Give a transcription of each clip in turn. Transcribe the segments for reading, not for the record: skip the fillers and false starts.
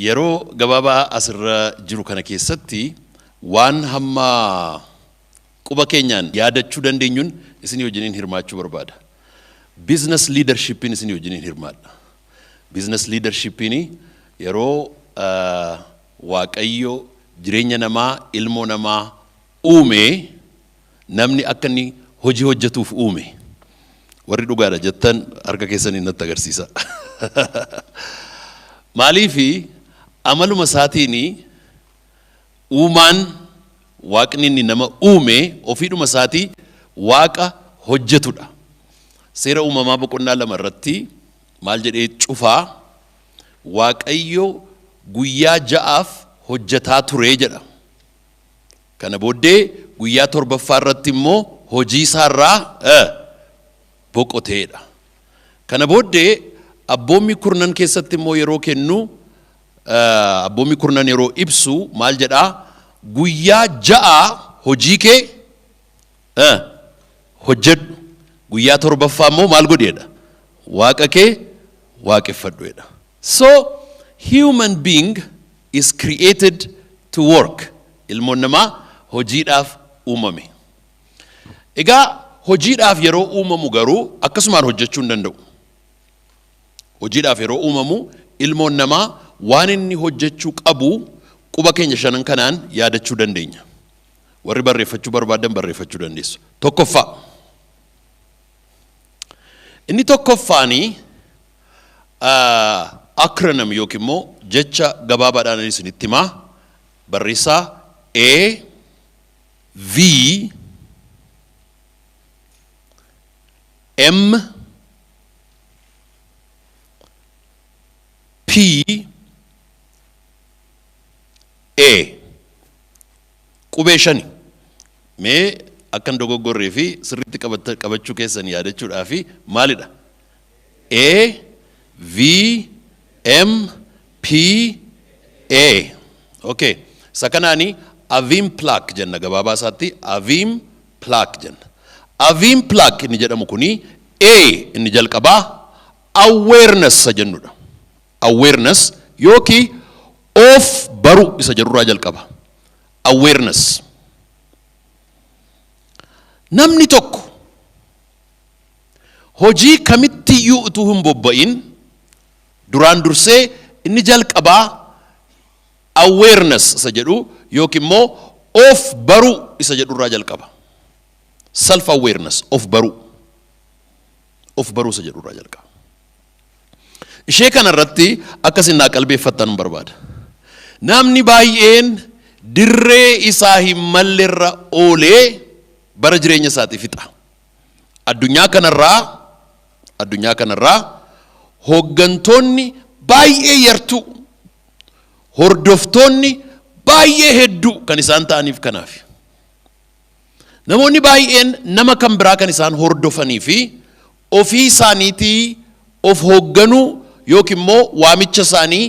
yeroo gabaabaa asirra jiru kana keessatti waan hamma quba keenyaan yaadachuu dandeenyuun isin wajjiniin hirmaachuu barbaada. Business leadership in isin wajjiniin hirmaadha. Business leadership in yeroo waaqayyo jireenya namaa ilmoo namaa uume namni akka inni hojii hojjetuuf uume. Warri dhugaadha jettan harka keessanii natti agarsiisa. Maaliifi amaluma isaatiin uumaan waaqni inni nama uume ofiidhuma isaatii waaqa hojjetudha. Seera uumamaa boqonnaa 2 irratti maal jedhee cufaa waaqayyo guyyaa 6 hojjetaa ture jedha. Kana booddee guyyaa 7ffaa irratti immoo hojii isaarraa boqoteedha. Kana booddee abboommi kurnan keessatti immoo yeroo kennu abboommi kurnan yeroo ibsu maal jedhaa guyyaa 6 hojii kee hojjedhu guyyaa 7ffaa immoo maal godheedha waaqa kee waaqeffadhuedha. So human being is created to work. Ilmoon namaa hojiidhaaf uumame. Egaa hojiidhaaf yeroo uumamu garuu akkasumaan hojjechuu hin danda'u. Hojiidhaaf yeroo uumamu ilmoon namaa waan inni hojjechuu qabu quba keenya 5 kanaan yaadachuu dandeenya. Warri barreeffachuu barbaadan barreeffachuu dandeessu. Tokkoffaa. Inni tokkoffaani acronym yookiin immoo jecha gabaabaadhaan isinitti himaa barreessaa A V M P A qubee 5 mee akkan dogoggorree fi sirriitti qabachuu keessan yaadachuudhaa fi maalidha A V M P A. Okay, sakanaani avim plaque jenna gabaabaa isaatti avim plaque jenna. Avim plaque inni jedhamu kuni A inni jalqabaa awareness jennudha. Awareness yooki of baru isa jedhurraa jalqaba. Awareness. Namni tokko hojii kamittiyuu utuu hin bobba'in duraan dursee inni jalqabaa awareness isa jedhu yookiin immoo of baru isa jedhurraa jalqaba. Self awareness of baru isa jedhurraa jalqaba. Ishee kanarratti akkasin naa qalbeeffattan barbaada. Namni baay'een dirree isaa hin mallerra oolee bara jireenya isaatii fixa. Addunyaa kanarraa hooggantoonni baay'ee yartuu hordoftoonni baay'ee hedduu kan isaan ta'aniif kanaaf. Namoonni baay'een nama kan biraa kan isaan hordofanii fi ofii isaaniitii of hoogganuu yookiin immoo waamicha isaanii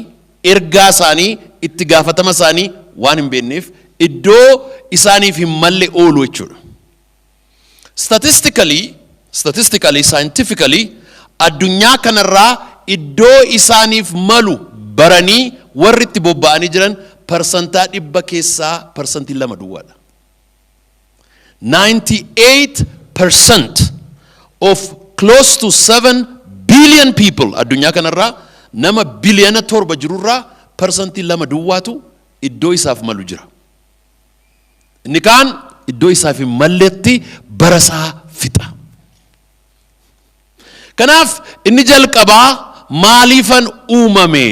ergaa isaanii itti gaafatama isaanii waan hin beekneef iddoo isaaniif hin malle oolu jechuudha. Statistically, scientifically, addunyaa kanarraa iddoo isaaniif malu baranii warri itti bobba'anii jiran parsantaa 100 keessaa parsantii 2 duwwaadha. 98% of close to 7 billion people addunyaa kanarraa nama biliyoona 7 jirurraa parsantii 2 duwwaatu iddoo isaaf malu jira. Inni kaan iddoo isaaf hin malletti barasaa fixa. Kanaaf inni jalqabaa maaliifan uumame?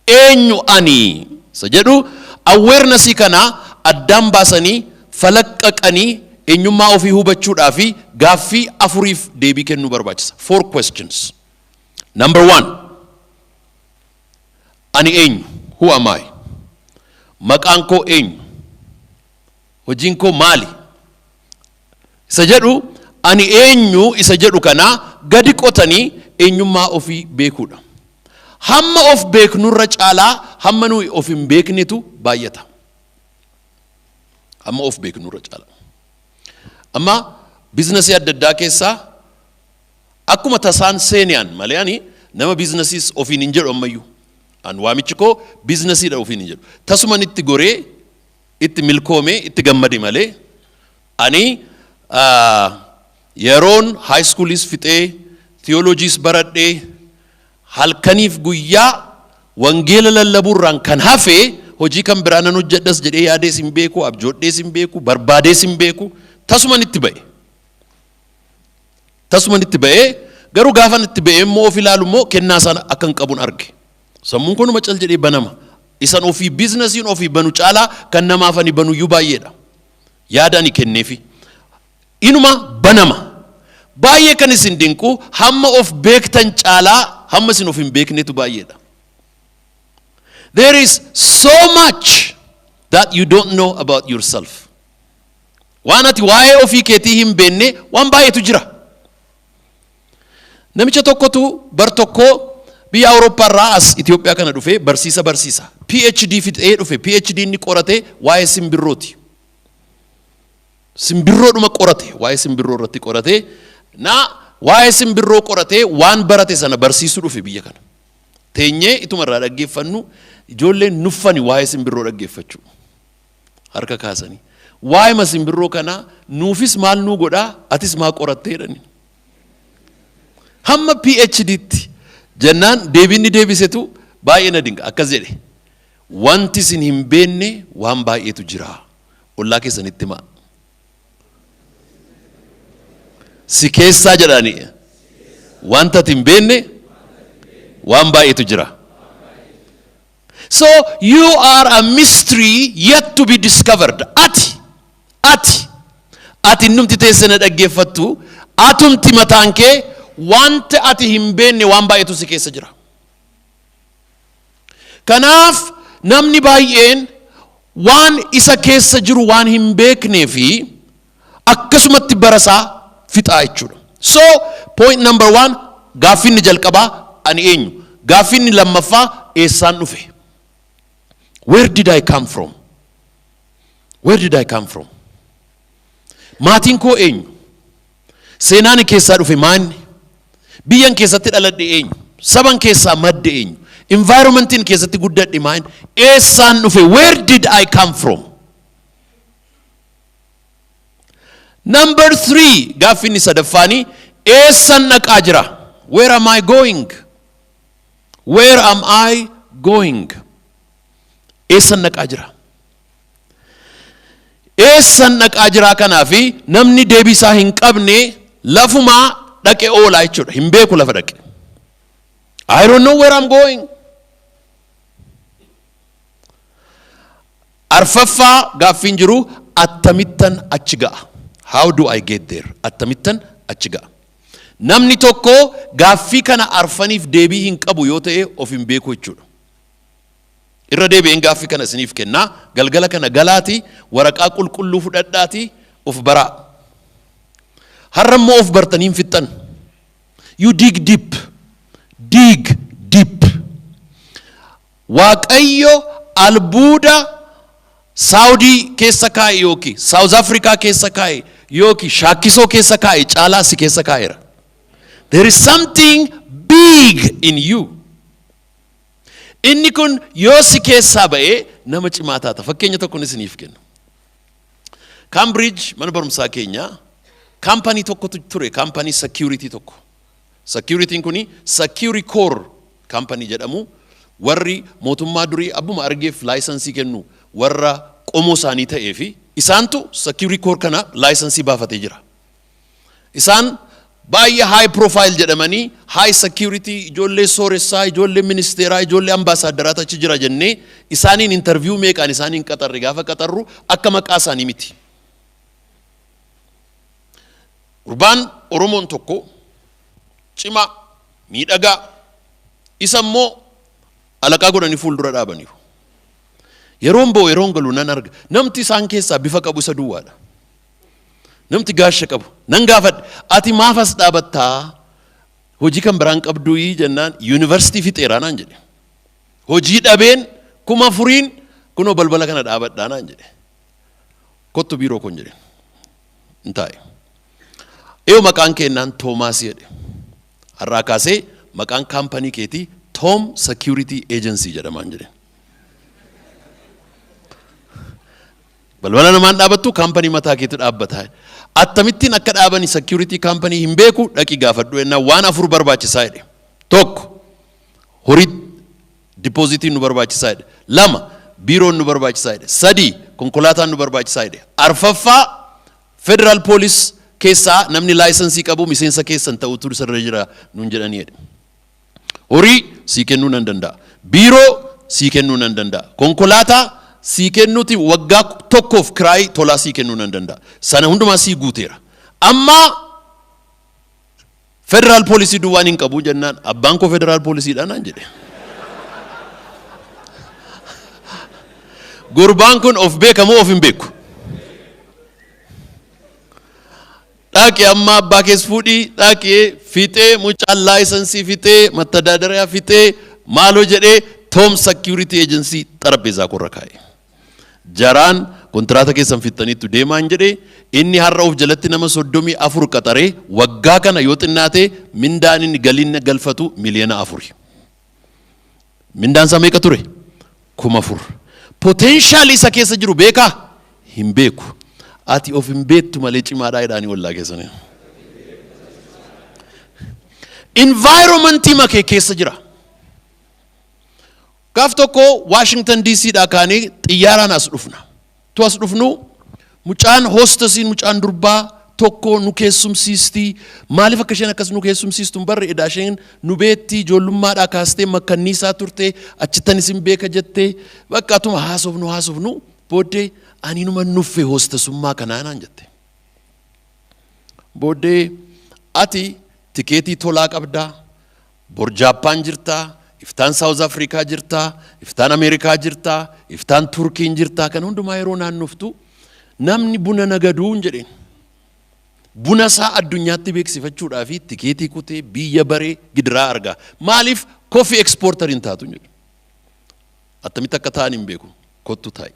Eenyu ani? Isa jedhu awareness kana addaan baasanii falaqqaqanii eenyummaa ofii hubachuudhaa fi gaaffii 4 deebii kennuu barbaachisa. 4 questions. Number 1. Ani eenyu? Who am I? Maqaan koo eenyu? Hojiin koo maali? Isa jedhu ani eenyu isa jedhu kana gadi qotanii eenyummaa ofii beekuudha. Hamma of beeknurra caalaa hamma nuyi of hin beeknetu baay'ata. Hamma of beeknurra caalaa. Amma biizinasii adda addaa keessaa akkuma tasaan seeniyaan malee ani nama biizinasiis ofiin hin jedhu ammayyuu an waamichi koo biizinasii dha ofiin hin jedhu tasuman itti goree itti milkoomee itti gammadi malee ani yeroon high schoolis fixee theologies baradhee halkaniif guyyaa wangeela lallabuurraan kan hafee hojii kan biraanan hojjedhas jedhee yaadees hin beeku abjoodhees hin beeku barbaadees hin beeku tasuman itti ba'e garuu gaafan itti ba'e immoo of ilaalu immoo kennaa sana akkan qabuun arge sammuun kunuma cal jedhee banama isan ofii biizinasiin ofii banu caalaa kan namaafani banu iyyuu baay'eedha yaadani kenneefi inuma banama baay'ee kan isin dinqu hamma of beektan caalaa hamma isin of hin beeknetu baay'eedha. There is so much that you don't know about yourself. Waan ati waa'ee ofii keetii hin beekne waan baay'eetu jira. Namicha tokkotu bar tokko biyya Awurooppaa irraa as Itoophiyaa kana dhufe barsiisa. PhD fixee dhufe. PhD inni qorate waa'ee simbirrooti. Simbirroodhuma qorate waa'ee simbirroo irratti qorate na waa'ee simbirroo qorate waan barate sana barsiisuu dhufe biyya kana. Teenyee ituma irraa dhaggeeffannu ijoolleen nuffani waa'ee simbirroo dhaggeeffachuu harka kaasanii waa'ee simbirroo kana nuufis maal nuu godhaa atis maa qoratteedhani hamma PhDtti jennaan deebinni deebisetu baay'ee na dinqa akkas jedhe wanti isin hin beekne waan baay'eetu jira ollaa keessanitti maa si keessaa jedhani wanta ati hin beekne waan baay'eetu jira. So you are a mystery yet to be discovered. Ati numti teessana dhaggeeffattu atumti mataan kee wanta ati hin beekne waan baay'eetu si keessa jira. Kanaaf namni baay'een waan isa keessa jiru waan hin beeknee fi akkasumatti barasaa fixaa jechuudha. So point number 1 gaaffinni jalqabaa ani eenyu gaaffinni lammaffaa eessaan dhufe. Where did I come from? Maatiin koo eenyu? Seenaan keessaa dhufe maanni? Biyyan keessatti dhaladhe eenyu? Saban keessaa madde eenyu? Environmentiin keessatti guddadhe maanni? Eessaan dhufe? Where did I come from? Number 3 gaaffinni sadaffaanii eessan dhaqaa jira? Where am I going? Eessan dhaqaa jira? Eessan dhaqaa jira kanaafi namni deebisaa hin qabne lafumaa dhaqe oolaa jechuudha. Hin beeku lafa dhaqe. I don't know where I'm going. Arfaffaa gaaffiin jiru akkamittan achi ga'a? How do I get there? Akkamittan achi ga'a? Namni tokko gaaffii kana arfaniif deebii hin qabu yoo ta'e of hin beeku jechuudha. Irra deebi'een gaaffii kana isiniif kennaa galgala kana galaati waraqaa qulqulluu fudhadhaati of baraa. Har'a immoo of bartanii hin fixxan. You dig deep. Waaqayyo albuuda Saudi keessa kaa'e yookiin South Africa keessa kaa'e yookiin Shaakisoo keessa kaa'e caalaa si keessa kaa'eera. There is something big in you. Inni kun yoo si keessaa ba'ee nama cimaa taata. Fakkeenya tokko isiniif kenna. Cambridge mana barumsaa keenya kaampanii tokkotu ture, kaampanii security tokko. Security kuni Security Core kaampanii jedhamu warri mootummaa durii abbuma argeef laayisensii kennu warra qomoo isaanii ta'ee fi isaantu Security Core kana laayisensii baafatee jira. Isaan baay'ee high profile jedhamanii high security ijoollee sooressaa ijoollee ministeeraa ijoollee ambaasaaddaraata achi jira jennee isaaniin interview meeqaan isaaniin qaxarre gaafa qaxarru akka maqaa isaanii miti. Gurbaan Oromoon tokko cimaa miidhagaa isa immoo alaqaa godhanii fuuldura dhaabaniiru. Yeroon ba'u yeroon galu nan arga namti isaan keessaa bifa qabu isa duwwaadha. Namti gaasha qabu nan gaafadhe ati maaf as dhaabattaa hojii kan biraan qabduu jennaan yuunivarsiitii fixeeraa naan jedhe. Hojii dhabeen 4,000 kunoo balbala kana dhaabadhaa naan jedhe. Kottu biiroo kon jedhe. Intaa'e. Eeyo maqaan kennaan Toomaas jedhe. Har'aa kaasee maqaan kaampanii keetii Tom Security Agency jedhamaan jedhe. Balbala namaan dhaabattu kaampanii mataa keetu dhaabbataa. Attamittiin akka dhaabani security company hin beeku dhaqi gaafadhu ennaa waan afur barbaachisaa jedhe. Tokko horii depositii nu barbaachisaa jedhe. Lama biiroon nu barbaachisaa jedhe. Sadi konkolaataan nu barbaachisaa jedhe. Arfaffaa federal police keessaa namni laayisensii qabu miseensa keessan ta'utu sirra jira nuun jedhanii jedhe. Horii sii kennuu nan danda'a. Biiroo sii kennuu nan danda'a. Konkolaataa sii kennuuti waggaa tokkoof kiraayii tolaa sii kennuu nan danda'a. Sana hundumaa sii guuteera. Amma federal police duwwaan hin qabu jennaan abbaan koo federal policeedhaan naan jedhe. Gurbaan kun of beeka moo of hin beeku? Dhaqee amma abbaa keessa fuudhii dhaqee fixee mucaan laayisensii fixee mattadaadariyaa fixee maaloo jedhee Tom Security Agency xarapheezaa korra kaa'e. Jaraan kontraata keessan fixaniitu deemaan jedhee inni har'a of jalatti nama 34 qaxaree waggaa kana yoo xinnaate mindaan inni galiin galfatu miliyoona 4. Mindaan isaa meeqa ture? 4,000. Potential isa keessa jiru beekaa? Hin beeku. Ati of hin beektu malee cimaadhaa jedhanii wallaa keessanii. Environmentii makee keessa jira. Gaaf tokko Washington DC dhaa kaanii xiyyaaraan as dhufna. Tu as dhufnu mucaan hostesiin mucaan durbaa tokko nu keessumsiisti. Maaliif akka isheen akkas nu keessumsiistu hin barre eddaa isheen nu beetti ijoollummaadhaa kaastee makkanniisaa turte achittan isin beeka jettee bakka atuma haasofnu booddee ani numa nuffe hostesummaa kanaa naan jette. Booddee ati tikeetii tolaa qabdaa, bor Jaappaan jirtaa, iftaan South Africa jirtaa, iftaan Ameerikaa jirtaa, iftaan Turkiin jirtaa kan hundumaa yeroo naannoftu namni buna nagaduu hin jedheen. Buna isaa addunyaatti beeksifachuudhaa fi tikeetii kutee biyya baree gidiraa argaa. Maaliif coffee exporter hin taatu jedhu. Attamitti akka ta'an hin beeku. Kottu taa'i.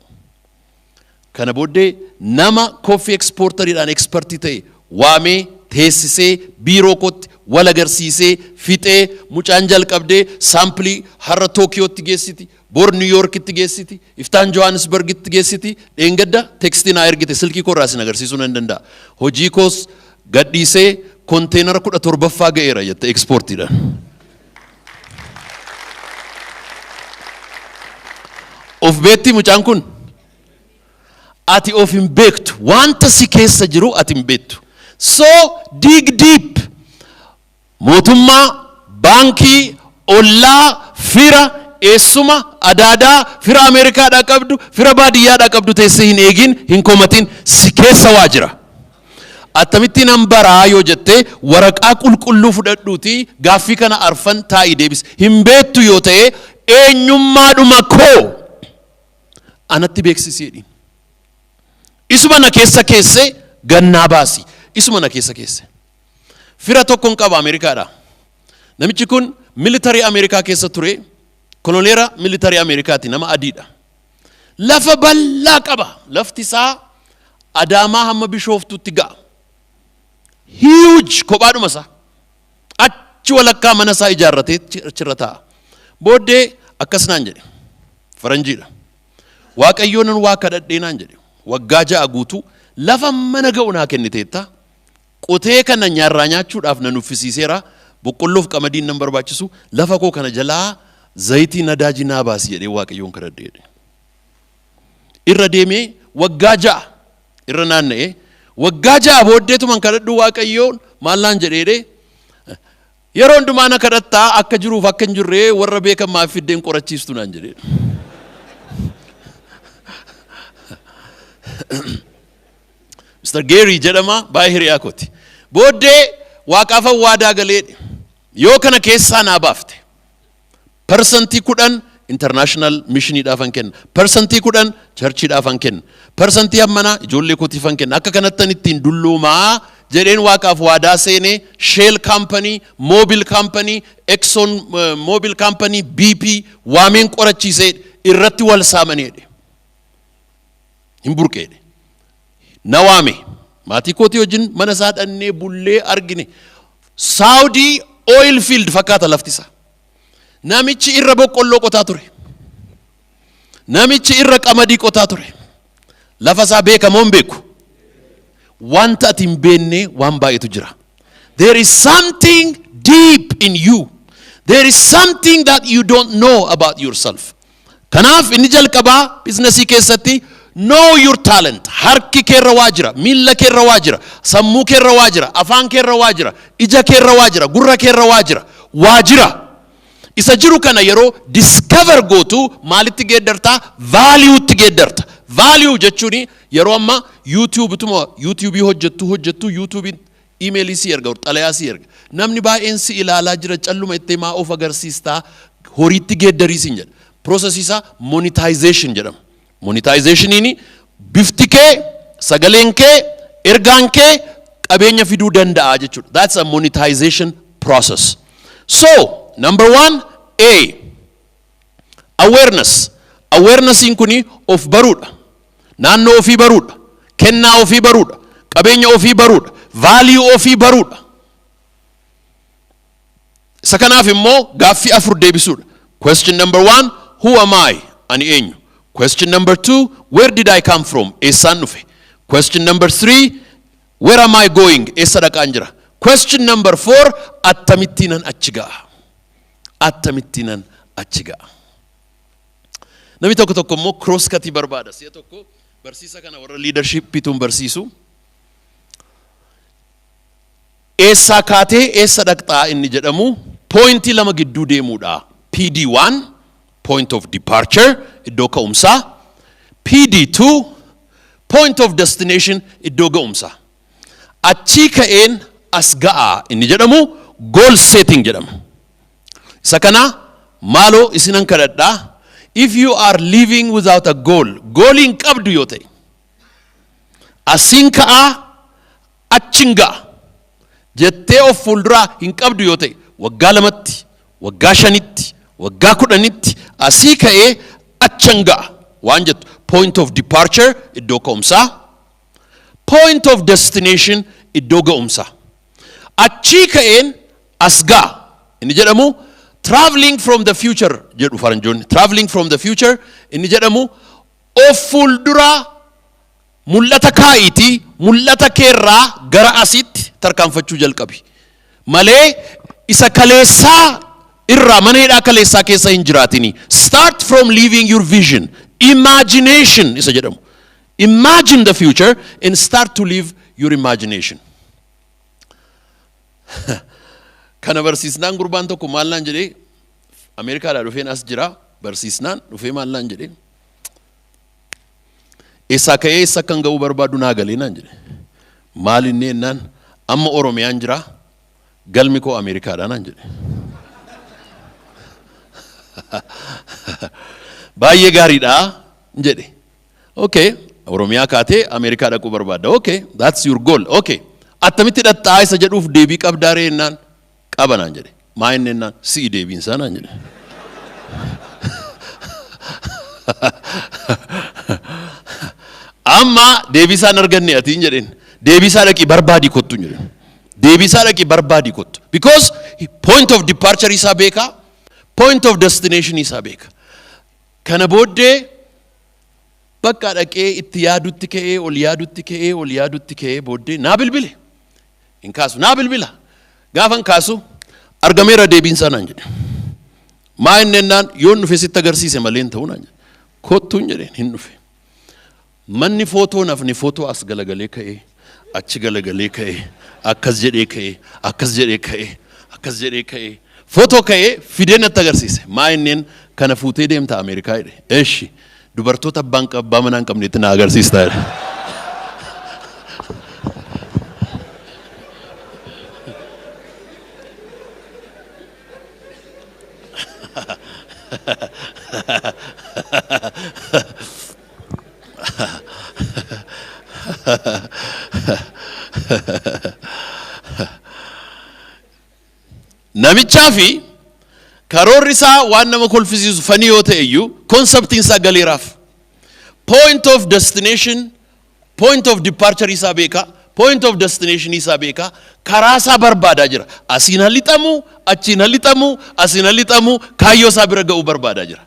Kana booddee nama coffee exporteriidhaan expertii ta'e waamee teessisee biiroo kootti wal agarsiisee fixee mucaan jalqabdee saampilii har'a Tookiyootti geessiti, bor New Yorkitti geessiti, iftaan Johannesburgitti geessiti, dheengadda tekstii naa ergite silkii koo irraa isin agarsiisuu nan danda'a. Hojii koos gadhiisee konteenara 17ffaa ga'eera jette exportiidhaan. Of beetti mucaan kun ati of hin beektu wanta si keessa jiru ati hin beektu. So dig deep. Mootummaa, baankii, ollaa, fira, eessuma, adaadaa, fira Ameerikaadhaa qabdu, fira baadiyyaadhaa qabdu teessee hin eegin, hin komatin si keessa waa jira. Attamittiin an baraa yoo jettee waraqaa qulqulluu fudhadhuuti gaaffii kana arfan taa'ii deebis. Hin beektu yoo ta'e eenyummaadhuma koo anatti beeksisiidhi. Isuma na keessa keesse gannaa baasi. Isuma na keessa keesse. Fira tokkoon qaba Ameerikaadha. Namichi kun militarii Ameerikaa keessa ture. Koloneera militarii Ameerikaati nama adiidha. Lafa bal'aa qaba. Lafti isaa Adaamaa hamma Bishooftuutti ga'a. Huge kophaadhuma isaa. Achi walakkaa mana isaa ijaarratee achirra taa'a. Booddee akkas naan jedhe. Faranjiidha. Waaqayyoon waa kadhadhee naan jedhe. Waggaa 6 guutuu lafa mana ga'u naa kenniteetta. Qotee kana nyaarraa nyaachuudhaaf nan uffisiiseera. Boqqolloof qamadiin nan barbaachisu. Lafa koo kana jalaa zayitii nadaajii naa baasi jedhee waaqayyoon kadhadhee. Irra deemee waggaa 6 irra naanna'ee waggaa 6 booddeetuman kadhadhu waaqayyoon maallaan jedhee yeroo hundumaa na kadhattaa akka jiruuf akka hin jirree warra beekamaa fiddeen qorachiistu naan jedhee. Mr. Gary jedhama baay'ee hiriyaa kooti. Booddee waaqaaf waadaa galee yoo kana keessaa naa baafte persentii 10 international missioniidhaafan kenna. Persentii 10 churchiidhaafan kenna. Persentii hammanaa ijoollee kootiifan kenna. Akka kanattan ittiin dulloomaa jedheen waaqaaf waadaa seenee Shell Company, Mobil Company, Exxon Mobil Company, BP waameen qorachiisee irratti wal saamaneedhe. Hin burqeedhe. Na waame. Maatii kootii wajjin mana isaa dhannee bullee argine. Saudi oil field fakkaata lafti isaa. namichi irra boqqolloo qotaa ture namichi irra qamadii qotaa ture lafa isaa beekamoo hin beeku wanta ati hin beekne waan baay'eetu jira there is something deep in you there is something that you don't know about yourself kanaaf inni jalqabaa biizinasii keessatti know your talent harki keerra waa jira miilla keerra waa jira sammuu keerra waa jira afaan keerra waa jira ija keerra waa jira gurra keerra waa jira isa jiru kana yeroo discover gootu maalitti geeddarta value ti geeddarta value jechuun yeroo amma YouTube hojjettu YouTube email si erga xalayaa si erga namni baay'een si ilaalaa jira calluma itti maa of agarsiista horiitti geeddariisin jedha process isa monetization jedhama monetization ini bifti kee sagaleen kee ergaan kee qabeenya fiduu danda'a jechuudha that's a monetization process so number 1 awareness in kuni of baruudha naannoo ofii baruudha kennaa ofii baruudha qabeenya ofii baruudha value ofii baruudha sakanaaf immoo gaaffii afur deebisuudha question number 1 who am I ani eenyu question number 2 where did I come from Eessan dhufe question number 3 where am I going eessa dhaqaan jira question number 4 akkamittan achi ga'a akkamittan achi ga'a namni tokko immoo cross cutting barbaada si'a tokko barsiisa kana warra leadership bituun barsiisu eessa kaatee eessa dhaqxaa inni jedhamu pointi lama gidduu deemuudha PD1 point of departure iddoo ka'umsaa PD2 point of destination iddoo ga'umsaa achi ka'een as ga'a inni jedhamu goal setting jedhama isa kana maaloo isinan kadhadhaa if you are living without a goal in qabdu yoo ta'e asin ka'a achin ga'a jettee of fuulduraa hin qabdu yoo ta'e waggaa 2tti waggaa 5tti waggaa 10tti asii ka'ee achan ga'a waan jettu point of departure iddoo ka'umsaa point of destination iddoo ga'umsaa achii ka'een as ga'a inni jedhamu traveling from the future jedhu faranjoonni traveling from the future inni jedhamu of fuulduraa mul'ata kaa'iitii mul'ata keerraa gara asitti tarkaanfachuu jalqabi malee isa kaleessaa irraa mana hidhaa kaleessaa keessa hin jiraatini start from living your vision imagination isa jedhamu imagine the future and start to live your imagination kana barsiisnaan gurbaan tokko maal naan jedhee Ameerikaadhaa dhufeen as jira barsiisnaan dhufee maal naan jedhee eessaa ka'ee eessa kan ga'uu barbaadu naa galee naan jedhe maal inni ennaan amma Oromiyaan jira galmi koo Ameerikaadhaa naan jedhe baay'ee gaariidha jedhe okay Oromiyaa kaatee Ameerikaa dhaquu barbaadda okay that's your goal okay attamitti dhaqxaa isa jedhuuf deebii qabdaaree ennaan qaba naan jedhe maa inni ennaan si'i deebiin isaa naan jedhe amma deebisaan arganne atiin jedhen deebisaa dhaqii barbaadii kottu jedhen deebisaa dhaqii barbaadii kottu because point of departure isaa beeka point of destination isaa beeka kana booddee bakka dhaqee itti yaadutti ka'ee ol yaadutti ka'ee booddee naa bilbile hin kaasu naa bilbila gaafan kaasu argameera deebiinsaa naan jedhe maa inni ennaan yoon dhufe sitti agarsiise malee hin ta'u naan jedhe kottuun jedheen hin dhufe manni footoo nafni footoo as galagalee ka'ee achi galagalee ka'ee akkas jedhee ka'ee footoo ka'ee fidee natti agarsiise maa inneen kana fuutee deemta Ameerikaa jedhe eeshi dubartoota abbaa manaa hin qabneetti na agarsiistaa jedhe namichaa fi karoorri isaa waan nama kolfisiisu fanii yoo ta'e iyyuu konseptiin isaa galeeraaf point of destination point of departure isaa beeka point of destination isa beeka karasa barbada jira asiin halixamu achiin halixamu asiin halixamu kaayyo isaa bira ga'u barbada jira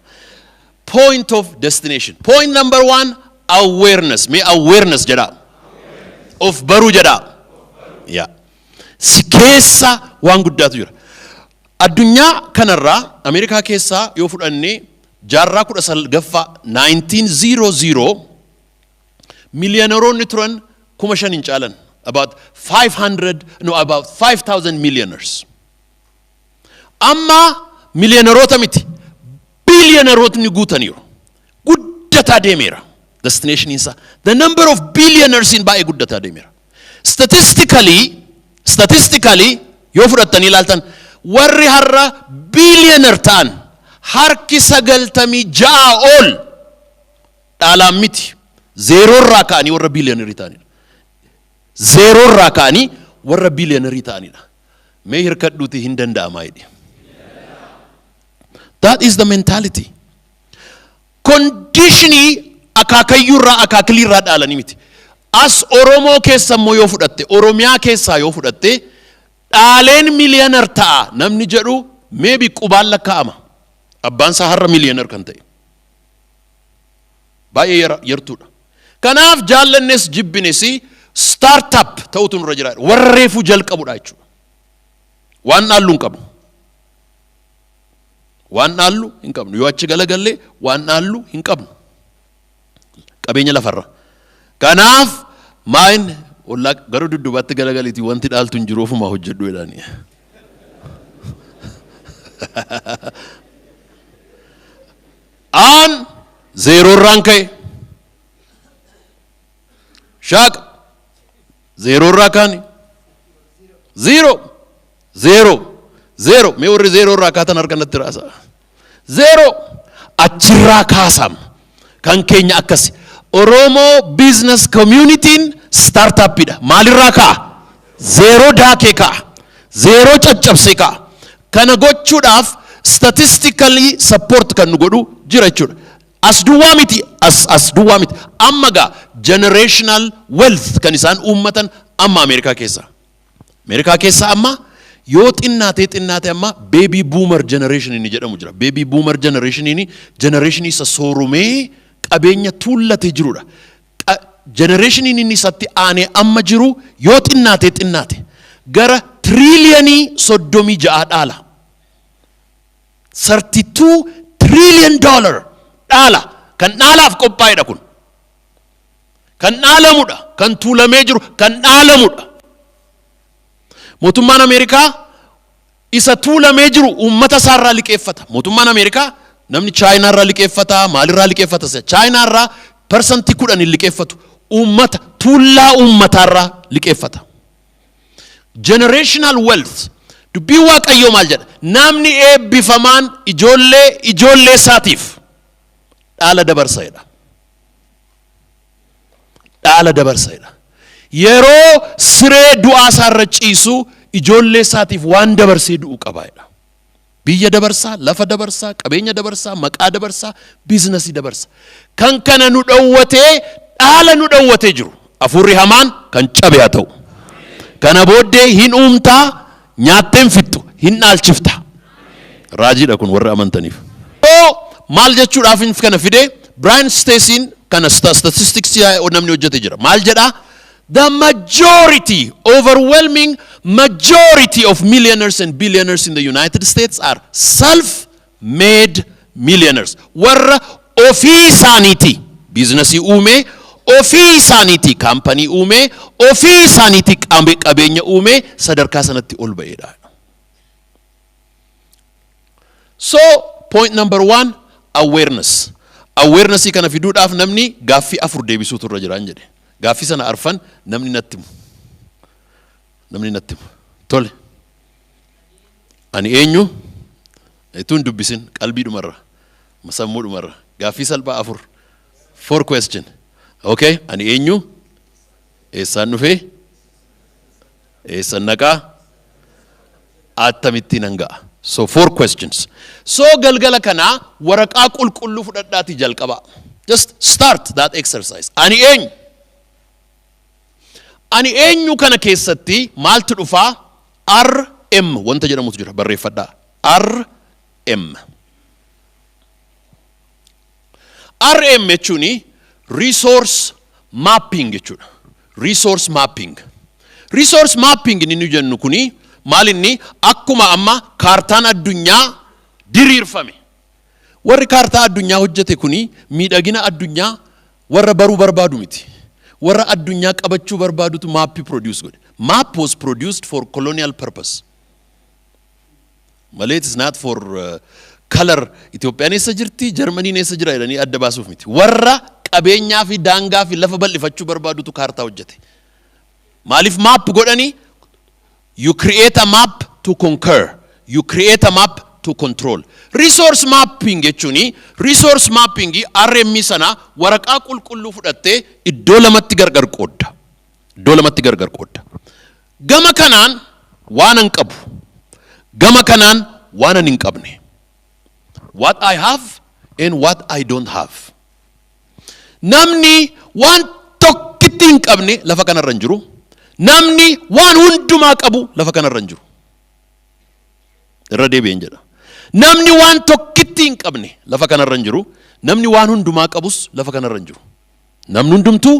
point of destination point number 1 awareness me awareness jedha of baru jedha ya si keessa waan guddaatu jira addunyaa kanarraa Ameerikaa keessa yoo fudhanne jaarraa 19 1900 miliyooneroonni turan 5,000 hin caalan about 5,000 millionaires amma miliyooneroota miti billionerootni guutaniiru guddataa deemeera destination isa the number of billionaires in baay'ee guddataa deemeera statistically yoo fudhattanii ilaaltan warri har'a billionaire ta'an harki 96 ol dhaalaan miti zero irraa ka'anii warra billionaire ta'anidha zero irraa ka'anii warra billionaire ta'anidha mee hirkadhuuti hin danda'amaa jedhe that is the mentality conditioni akaakayyurraa akaakilirraa dhaalanii miti as Oromoo keessa immoo yoo fudhatte Oromiyaa keessaa yoo fudhatte dhaaleen millionaire ta'a namni jedhu maybe qubaan lakkaa'ama abbaan isaa har'a millionaire kan ta'e baay'ee yartuudha kanaaf jaallannes jibbines startup ta'utu nurra jira warra reefuu jalqabudha jechuudha waan dhaallu hin qabnu waan dhaallu hin qabnu yoo achi galagalle waan dhaallu hin qabnu qabeenya lafarra kanaaf maayin wallaa garuu duddubaatti galagaliiti wanti dhaaltu hin jiru ofuma hojjedhu jedhani aan zero irraan ka'e shaaq zero irraa kaani zero mee warri zero irraa kaatan harkanatti raasa zero achirraa kaasam kan keenya akkasi Oromo business community startup ida maalirraa kaa zero daakee kaa zero caccabsee kaa kana gochuudhaaf statistically support kan nu godhu jira jechuudha as duwwaa miti amma gaa generational wealth kan isaan uummatan amma Ameerikaa keessa amma yoo xinnaate amma baby boomer generation inni jedhamu jira baby boomer generation inni generation isa soorumee qabeenya tuullate jirudha generation inni isatti aanee amma jiru yoo xinnaate gara trillion 36 dhaala 32 trillion dollar dhaala kan dhaalaaf qophaa'edha kun kan dhaalamudha kan tuulamee jiru kan dhaalamudha mootummaan Ameerikaa isa tuulamee jiru uummata isaarraa liqeeffata mootummaan Ameerikaa namni China irraa liqeeffata maalirraa liqeeffata China irraa percentage 10 liqeeffatu uummata tuullaa uummataarraa liqeeffata generational wealth dubbii waaqayyoo maal jedha namni eebbifamaan ijoollee isaatiif dhaala dabarsaedha yeroo siree du'aa isaarra ciisu ijoollee isaatiif waan dabarsee du'u qabaadha biyya dabarsaa lafa dabarsaa qabeenya dabarsaa maqaa dabarsaa biizinasii dabarsaa kan kana nu dhowwatee dhaala nu dhowwatee jiru afurri hamaan kan cabe haa ta'u kana booddee hin uumtaa nyaatteen fittu hin dhaalchifta raajiidha kun warra amantaniif maal jechuudhaaf hin kana fide Brian Stacy'n kana statistics namni hojjete jira maal jedha the overwhelming majority of millionaires and billionaires in the United States are self-made millionaires warra ofii isaaniiti biizinasii uume ofii isaaniiti kaampanii uume ofii isaaniiti qabeenya uume sadarkaa sanatti ol ba'eedha so point number 1 awareness kana fiduudhaaf namni gaaffii afur deebisuutu irra jiraan jedhe gaaffii sana arfan namni nattimu tole ani eenyu etun dubbisin qalbii dhumarra masammuu dhumarra gaaffii salphaa afur 4 question okay ani eenyu eessaan dhufee eessan naqaa attamittiin hanga'a so 4 questions so galgala kana waraqaa qulqulluu fudhadhaati jalqaba just start that exercise ani eenyu ani eenyu kana keessatti maaltu dhufaa RM wanta jedhamutu jira barreeffadhaa RM jechuun resource mapping jechuudha resource mapping inni jennu kuni maal inni akkuma amma kaartaan addunyaa diriirfame warri kaartaa addunyaa hojjete kuni miidhagina addunyaa warra baruu barbaadu miti warra addunyaa qabachuu barbaadutu mappi produce godhe map was produced for colonial purpose malee it is not for color Itoophiyaan eessa jirti Jarmaniin eessa jira jedhanii adda baasuuf miti warra qabeenyaa fi daangaa fi lafa bal'ifachuu barbaadutu kaartaa hojjete maaliif map godhani you create a map to conquer you create a map to control resource mapping jechuuni resource mapping RM sana waraqaa qulqulluu fudhattee iddoo lamatti gargar qoodda gama kanaan waan an qabu gama kanaan waan an hin qabne what I have and what I don't have namni waan tokkitti hin qabne lafa kanarra hin jiru namni waan hundumaa qabu lafa kanarra hin jiru irra deebi'een jedha namni waan tokkitti hin qabne lafa kanarra hin jiru namni waan hundumaa qabus lafa kanarra hin jiru namni hundumtuu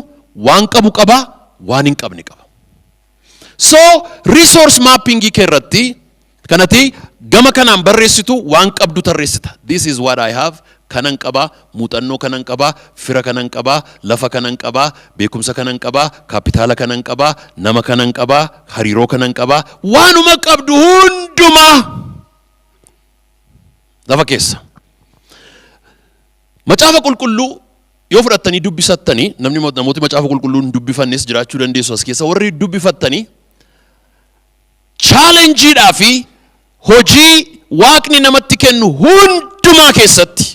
waan qabu qaba waan hin qabne qaba so resource mapping keerratti kanati gama kanaan barreessitu waan qabdu tarreessita this is what I have kanan qaba muuxannoo kanan qaba fira kanan qaba lafa kanan qaba beekumsa kanan qaba kapitaala kanan qaba nama kanan qaba hariiroo kanan qaba waanuma qabdu hunduma lafa keessa macaafa qulqulluu yoo fudhattanii dubbisattanii namooti macaafa qulqulluu dubbifannes jiraachuu dandeessu as keessa warri dubbifattanii chaalenjiidhaa fi hojii waaqni namatti kennu hundumaa keessatti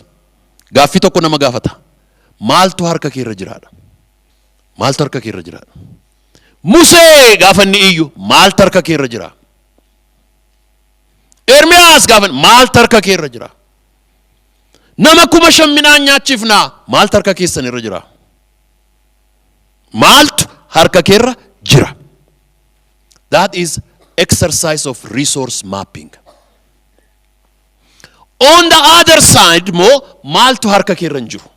gaaffii tokko nama gaafata maaltu harka keerra jiraadha Musee gaafanni iyyu maaltu harka keerra jira Ermiyaas gaafan maaltu harka keerra jira nama 5,000 midhaan nyaachifnaa maaltu harka keessan irra jira maaltu harka keerra jira that is exercise of resource mapping on the other side maaltu harka keerra hin jiru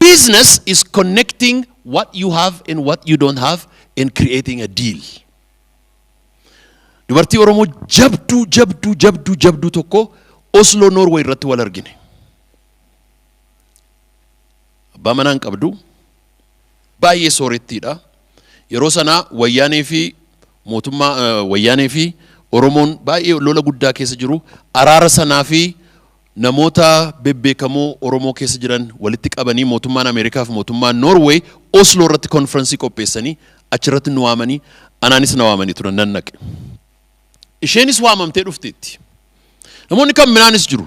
business is connecting what you have and what you don't have and creating a deal dubartii Oromoo jabduu tokko Oslo Norway irratti wal argine abbaa manaan qabdu baay'ee soorettiidha yeroo sana wayyaanee fi Oromoon baay'ee lola guddaa keessa jiru araara sanaa fi namoota bebbeekamoo Oromoo keessa jiran walitti qabanii mootummaan Ameerikaa fi mootummaan Norway Oslo irratti konferensii qopheessanii achirratti nu waamanii anaanis na waamanii turan nan naqe isheenis waamamtee dhufteetti namoonni kan minaanis jiru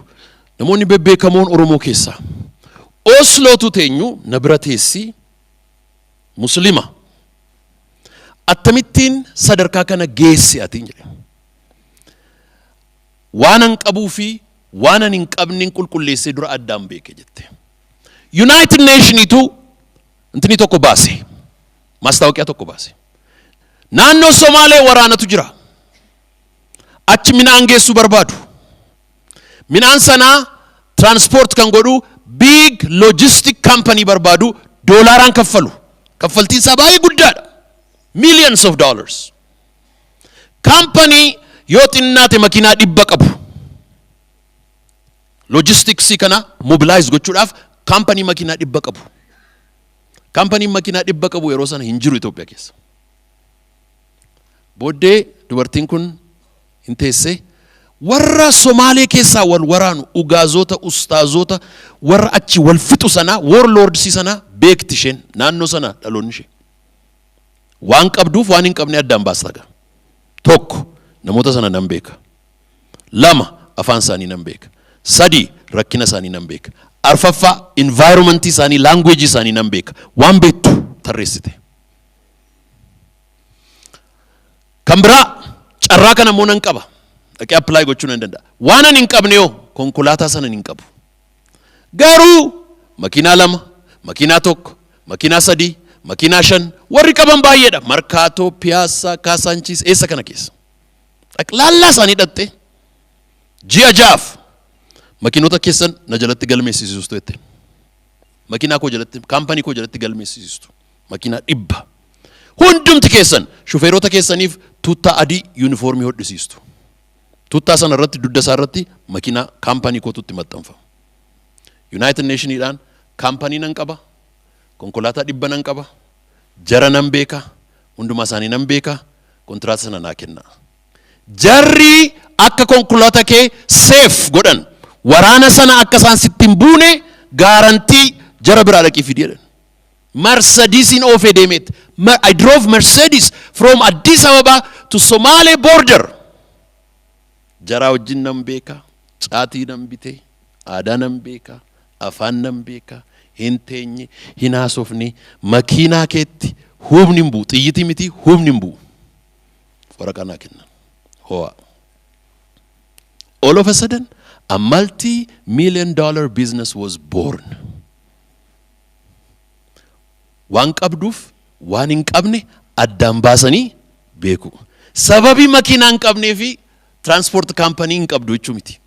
namoonni bebbeekamoon Oromoo keessa Oslotu teenyu na bira teessi muslima attamittiin sadarkaa kana geessi atiin jedhe waanan qabuu fi waanan hin qabnin qulqulleessee dura addaan beeke jette United Nationitu intini tokko baase maastaawoqiyaa tokko baase naannoo Somaalee waraanatu jira achi midhaan geessuu barbaadu midhaan sanaa transport kan godhu big logistic company barbaadu doolaaraan kaffalu kaffaltiin isaa baay'ee guddaadha millions of dollars company yoo xinnaate makiinaa 100 qabu logistics kana mobilize gochuudhaaf company makiinaa 100 qabu company makiinaa 100 qabu yeroo sana hin jiru Itoophiyaa keessa booddee dubartiin kun inteesse warra Somaalee keessaa wal waraanu ugaazota ustaazota warra achi wal fixu sana warlords sana beekti isheen naannoo sana dhaloonni ishee waan qabduuf waan hin qabne addaan baastaga tokko namoota sana nan beeka lama afaan isaanii nan beeka sadi rakkina isaanii nan beeka arfaffaa environment isaanii language isaanii nan beeka waan beektu tarreessite kan biraa carraa kana immoo nan qaba dhaqee apply gochuu nan danda'a waan ani hin qabne yoo konkolaataa sana hin qabu garuu makiinaa 2 makiinaa 1 makiinaa 3 makiinaa 5 warri qaban baay'eedha. Markaatoo, Piyaassaa, Kaasaanchiis eessa kana keessa. Laallaa isaanii dhatte ji'a 6 makiinota keessan na jalatti galmeessisiistu jette. Makiinaa koo jalatti, kaampanii koo jalatti galmeessisiistu. Makiinaa 100. Hundumti keessan shufeerota keessaniif tuuttaa adii yuunifoormii hodhisiistu. Tuuttaa sana irratti dudda isaa irratti makiinaa kaampanii kootutti maxxanfama. United Nationiidhaan kaampanii nan qaba, konkolaataa 100 nan qaba, jara nan beeka, hundumaa isaanii nan beeka, kontiraata sana naa kenna. Jarri akka konkolaataa kee safe godhan, waraana sana akka isaan sitti hin buune gaarantii jara biraa dhaqii fidi jedhan. Mercedes oofee deemeet. I drove Mercedes from Addis Ababa to Somali border. Jara wajjin nan beeka, caatii nan bite, aadaa nan beeka, afaan nan beeka, hin teenye, hin haasofne, makiinaa keetti humni hin bu'u, xiyyitii miti humni hin bu'u. Waraqaa naa kennan. Hoa. All of a sudden, a multi-million-dollar business was born. Waan qabduuf waan hin qabne addaan baasanii beeku. Sababii makiinaa hin qabnee fi transport company hin qabdu jechuu miti.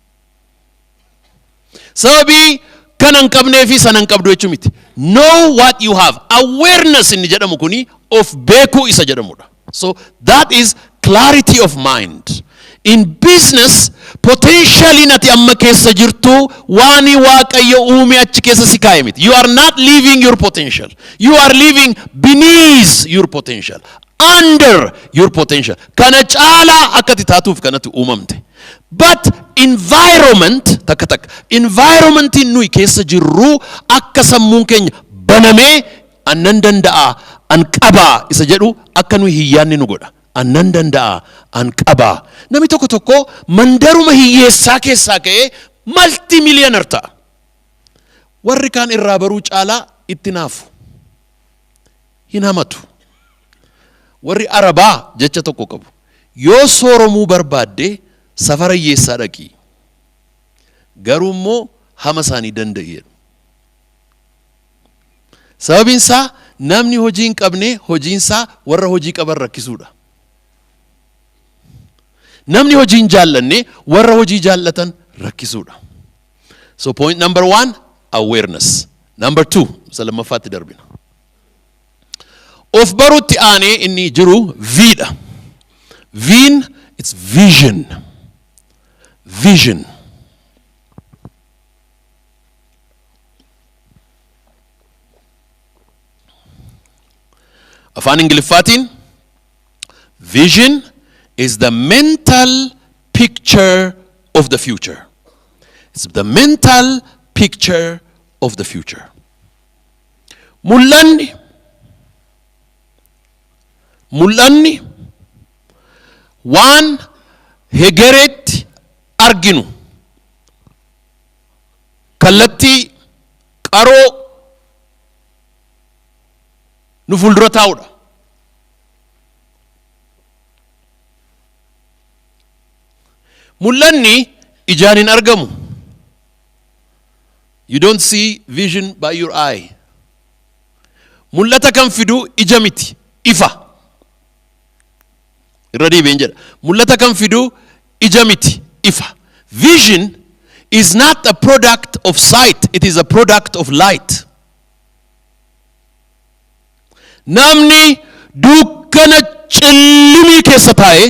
Sababii kana hin qabnee fi sana hin qabdu jechuu miti. Know what you have. Awareness inni jedhamu kuni of beekuu isa jedhamudha. So that is clarity of mind. In business, potentially nati amma keessa jirtu waani waaqayyo uume achi keessa si kaa'e miti. You are not living your potential. You are living beneath your potential. Under your potential. Kana caalaa akkati taatuuf kanatti uumamte. But environment, environment nuyi keessa jirru akka sammuun keenya banamee annan danda'a an qabaa isa jedhu akka nuyi hiyyaanni nu godha. Annan danda'a an qabaa. Namni tokko mandaruma hiyyeessaa keessaa ka'ee multi-millionaire ta'a. Warri kaan irraa baruu caalaa itti naafu. Hin hamatu. Warri Arabaa jecha tokko qabu. Yoo sooromuu barbaadde safara hiyyeessaa dhaqi. Garuu immoo hama isaanii danda'i. Sababiin isaa namni hojii hin qabne hojiin isaa warra hojii qaban rakkisuudha. Namni hojii hin jaallanne warra hojii jaallatan rakkisuudha. So point number 1, awareness. Number 2, salamaffaatti darbina. Of baruutti aanee inni jiru viidha. Viin, it's vision. Vision. Afaan Ingiliffaatiin vision is the mental picture of the future. It's the mental picture of the future. Mul'anni waan hegereetti arginu kallattii qaroo nu fuuldura taa'udha. Mul'anni ijaan hin argamu. You don't see vision by your eye. Mul'ata kan fidu ija miti, ifa. Irra deebiin jedha. Mul'ata kan fidu ija miti, ifa. Vision is not a product of sight, it is a product of light. Namni dukkana cillimii keessa taa'e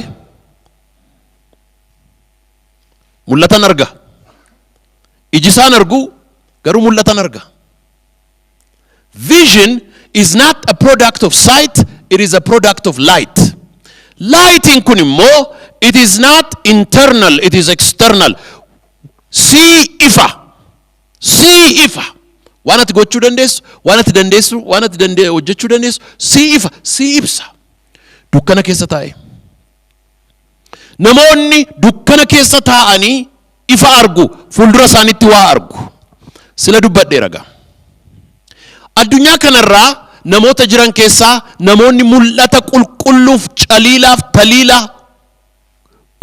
mul'atan arga. Ijisaan argu garuu mul'atan arga. Vision is not a product of sight, it is a product of light. Lighting kun immoo, it is not internal, it is external. See ifa. See ifa. Waan ati gochuu dandeessu, waan ati dandeessu, waan ati hojjechuu dandeessu, si ifa, si ibsa. Dukkana keessa taa'e. Namoonni dukkana keessa taa'anii ifa argu, fuuldura isaaniitti waa argu. Sila dubbadhee raga. Addunyaa kanarraa namoota jiran keessaa namoonni mul'ata qulqulluuf caliilaaf taliilaa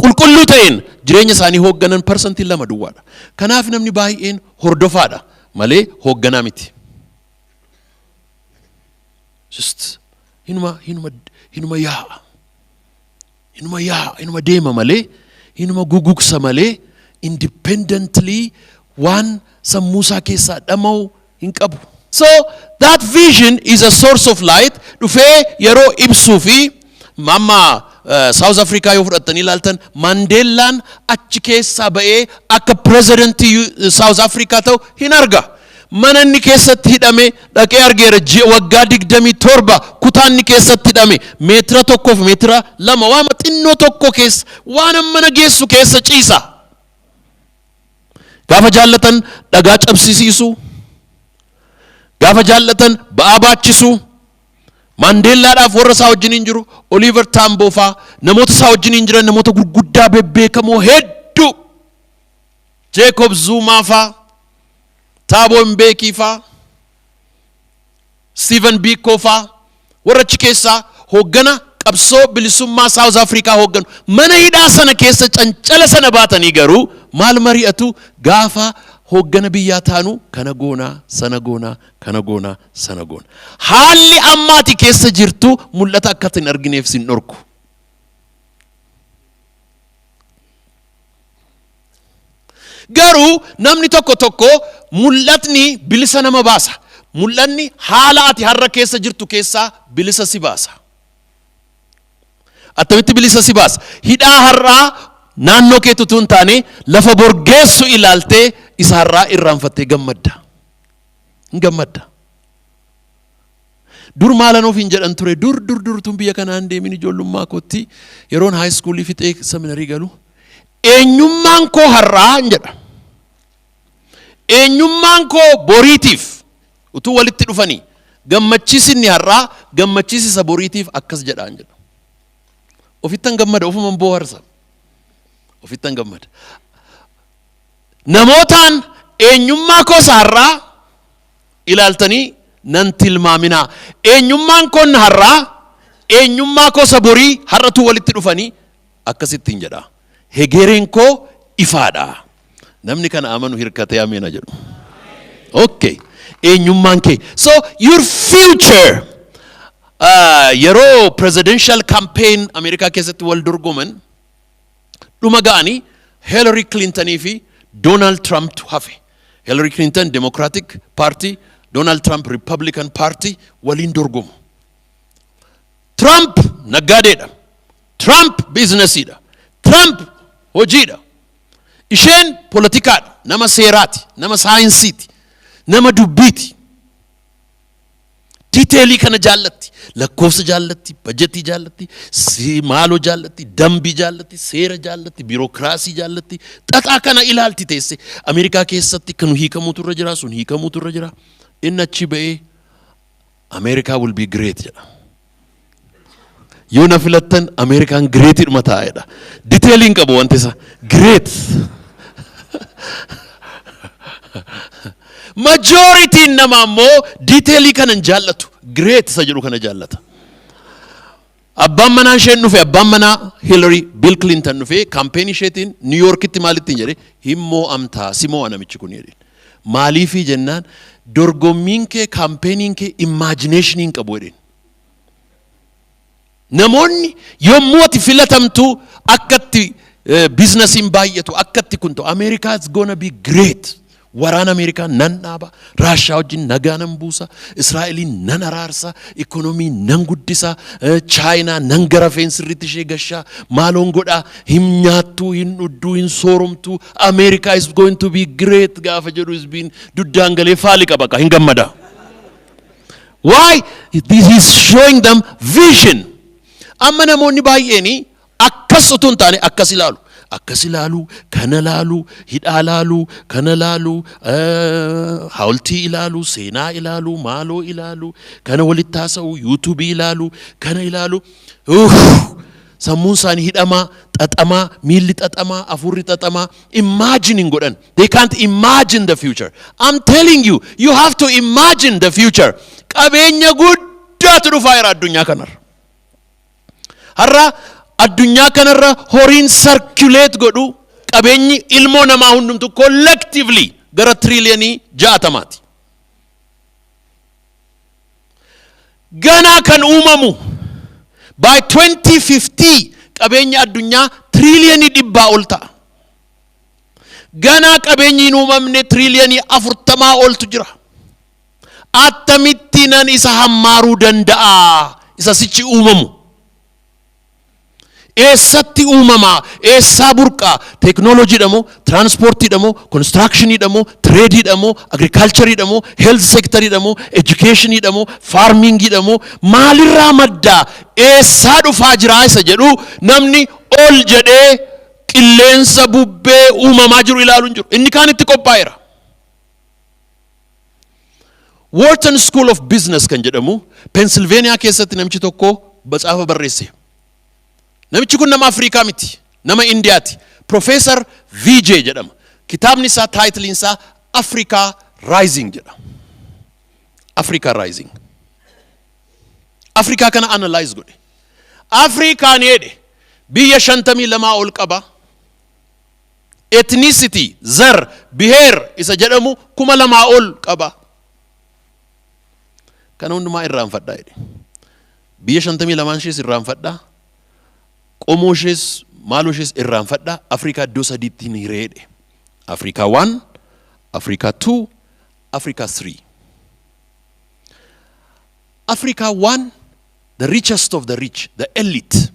qulqulluu ta'een jireenya isaanii hoogganan parsantii 2 duwwaadha. Kanaaf namni baay'een hordofaadha malee hoogganaa miti. Just hinuma deema malee, hinuma gugugsa malee, independently waan sammuusaa keessaa dhama'u hin qabu. So that vision is a source of light. Dhufee yeroo ibsuu fi mamma South Africa yoo fudhatanii ilaaltan Mandelaan achi keessaa ba'ee akka president South Africa ta'u hin arga. Mana inni keessatti hidhame dhaqee argeera waggaa 27 kutaan inni keessatti hidhame meetira tokkoof meetira lama waan xinnoo tokko keessa waan mana geessu keessa ciisa. Gaafa jaallatan dhagaa cabsisiisu, gaafa jaallatan ba'aa baachisu. Mandelaadhaaf warra isaa wajjin hin jiru, Oliver Tambo faa namoota isaa wajjin hin jiran namoota gurguddaa bebbeekamoo hedduu, Jacob Zuma faa, Thabo Mbeki faa, Stephen Biko faa warra achi keessaa hooggana qabsoo bilisummaa South Africa hoogganu mana hidhaa sana keessa cancala sana baatanii garuu maal mari'atu gaafa hooggana biyyaa taanu kana goonaa sana goonaa kana goonaa sana goona. Haalli ammaati keessa jirtu mul'ata akkatti hin argineef sin dhorku. Garuu namni tokko mul'atni bilisa nama baasa. Mul'anni haala ati har'a keessa jirtu keessaa bilisa si baasa. Attamitti bilisa si baasa? Hidhaa har'aa naannoo keetu tun taane lafa borgeessu ilaaltee isa har'aa irraanfattee gammadda. Hin gammadda. Dur maalan ofiin jedhan ture dur tun biyya kanaan deemin ijoollummaa kootti yeroon high schoolii fixee seminarii galu eenyummaan koo har'aa hin jedha. Eenyummaan koo boriitiif utuu walitti dhufanii gammachiisinni har'aa gammachiisisa boriitiif akkas jedha hin jedha. Ofittan gammada ofuman booharsa. Ofittan gammada. Namootaan eenyummaa koo har'aa ilaaltanii nan tilmaaminaa. Eenyummaan koo har'aa eenyummaa koo borii har'atu walitti dhufanii akkasitti hin jedha. Hegereen koo ifaadha. Namni kana amanu hirkatee ameena jedhu. Okay. Eenyummaan kee. So your future yero presidential campaign America keessatti wal dorgoman dhuma ga'anii Hillary Clinton fi Donald Trump hafe. Hillary Clinton Democratic Party, Donald Trump Republican Party waliin dorgomu. Trump naggadeedha. Trump businessiidha. Trump hojiidha. Isheen politikaadha. Nama seeraati, nama saayinsiiti, nama dubbiiti. Detailii kana jaallatti, lakkoofsa jaallatti, bajetii jaallatti, maaloo jaallatti, dambii jaallatti, seera jaallatti, biirokraasii jaallatti. Xaxaa kana ilaalti teesse Ameerikaa keessatti kan hiikamuutu irra jira, sun hiikamuutu irra jira. Inni achi ba'ee America will be great jedha. Yoo na filattan Amerikaan greatidhuma taa'edha. Detailiin qabu wanti isa great. Majority nama ammoo detailii kanan jaallatu great isa jedhu kana jaallata. Abbaan manaa isheen dhufe abbaan manaa Hillary Bill Clinton dhufe campaign isheetiin New Yorkitti maalittiin jedhe himmoo amtaa simoo anamichi kun jedhe. Maaliifii jennaan dorgommiin kee campaigniin kee imaginationin qabu jedhe. Namoonni yommuu ati filatamtu akkatti businessin baay'atu akkatti kun ta'u America is gonna be great. Waraan Amerikaa nan dhaaba, Raashaa wajjin nagaa nan buusa, Israa'eliin nan araarsa, ikonomii nan guddisa, Chaayinaa nan gara feensirritti ishee gashaa, maaloon godhaa, hin nyaattuu, hin dhudduu, hin sooromtuu, America is going to be great gaafa jedhu is being duddaan galee faali qaba hin gammada. Why? This is showing them vision. Amma namoonni baay'eeni akkas utuu hin taane akkas ilaalu. Akkas ilaalu, kana ilaalu, hidhaa ilaalu, kana ilaalu, hawultii ilaalu, seenaa ilaalu, maaloo ilaalu, kana walitti haasa'u, YouTube ilaalu, kana ilaalu. Sammuun isaanii hidhamaa, xaxamaa, miilli xaxamaa, afurri xaxamaa. Imagining godhan. They can't imagine the future. I'm telling you, you have to imagine the future. Qabeenya guddaatu dhufaa jira addunyaa kanarra. Har'a addunyaa kanarra horiin circulate godhu qabeenyi ilmoo namaa hundumtu collectively gara trillion 60. Gana kan uumamu by 2050 qabeenya addunyaa trillion dhibba ol ta'a. Gana qabeenyi hin uumamne trillion 40 oltu jira. Attamittinan isa hammaaruu danda'a isa sichi uumamu. Eessatti uumama, eessaa burqa, technology dhamo, transport dhamo, construction dhamo, trade dhamo, agriculture dhamo, health sector dhamo, education dhamo, farming dhamo, maalirraa madda eessaa dhufaa jira isa jedhu namni ol jedhee qilleensa bubbee uumamaa jiru ilaaluun jiru. Inni kaan itti qophaa'eera. Wharton School of Business kan jedhamu Pennsylvania keessatti namichi tokko batsaafa barreesse. Namichi kun nama Afrikaa miti, nama Indiyaati. Professor VJ jedhama. Kitaabni isaa title isaa Africa Rising jedha. Africa Rising. Africa kana analyze godhe. Afrikaan jedhe biyya 52 ol qaba. Ethnicity, zar, biheer isa jedhamu 2,000 ol qaba. Kana hundumaa irraanfadhaa jedhe. Biyya 52 ishees irraanfadhaa. Qomooshes maaloshes irraanfadhaa. Afrikaa iddoo sadiitti hin hireedhe. Africa 1, Africa 2, Africa 3. Africa 1, the richest of the rich, the elite.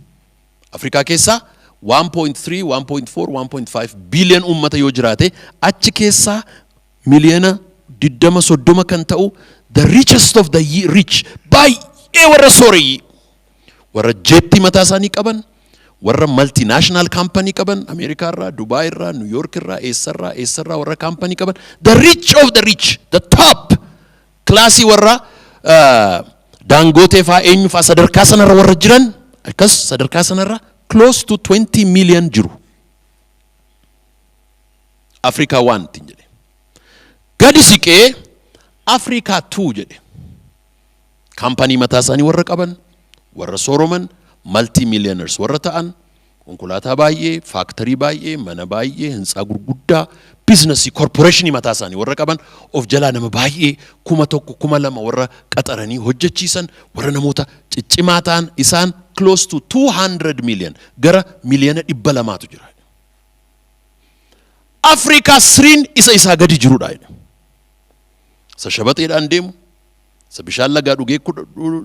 Africa keessa 1.3, 1.4, 1.5 billion ummata yoo jiraate achi keessa miliyoona 20-30 kan ta'u the richest of the rich baay'ee warra sooreyyi warra jeetti mataa isaanii qaban warra multinational company qaban America irraa Dubai irraa New York irraa Essa irraa warra company qaban the rich of the rich the top classy warra Dangote faa eenyu faa sadarkaa sanarra warra jiran akkas sadarkaa sanarra close to 20 million jiru. Africa 1 tin jedhe. Gadi siqee Africa 2 jedhe. Company mataa isaanii warra qaban warra sooroman multi-millionaires warra ta'an konkolaataa baay'ee, factory baay'ee, mana baay'ee, hintsaa gurguddaa, business corporation mataa isaanii warra qaban of jalaa nama baay'ee 1,000, 2,000 warra qaxaranii hojjechiisan warra namoota ciccimaa ta'an isaan close to 200 million gara miliyoona 200tu jira. Africa 3 isa gadi jirudha. Isa shabaxeedhaan deemu, isa bishaan lagaa dhugee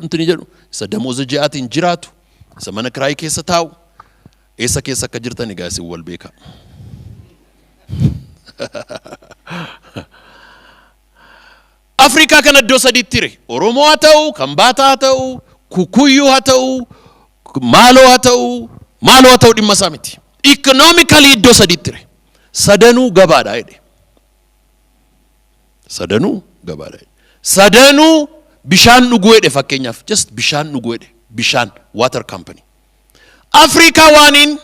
intini jedhu, isa damooza ji'aatiin jiraatu, isa mana kiraayii keessa taa'u, eessa keessa akka jirtan egaa isin wal beekaa. Afrikaa kana iddoo sadiitti hire. Oromoo haa ta'u, Kambaataa haa ta'u, Kukuyyuu haa ta'u, maaloo haa ta'u dhimma isaa miti. Economically iddoo sadiitti hire. Sadanuu gabaadha jedhe. Sadanuu gabaadha jedhe. Sadanuu bishaan dhuguu jedhe fakkeenyaaf. Just bishaan dhuguu jedhe. Bishaan water company. Afrikaa waaniin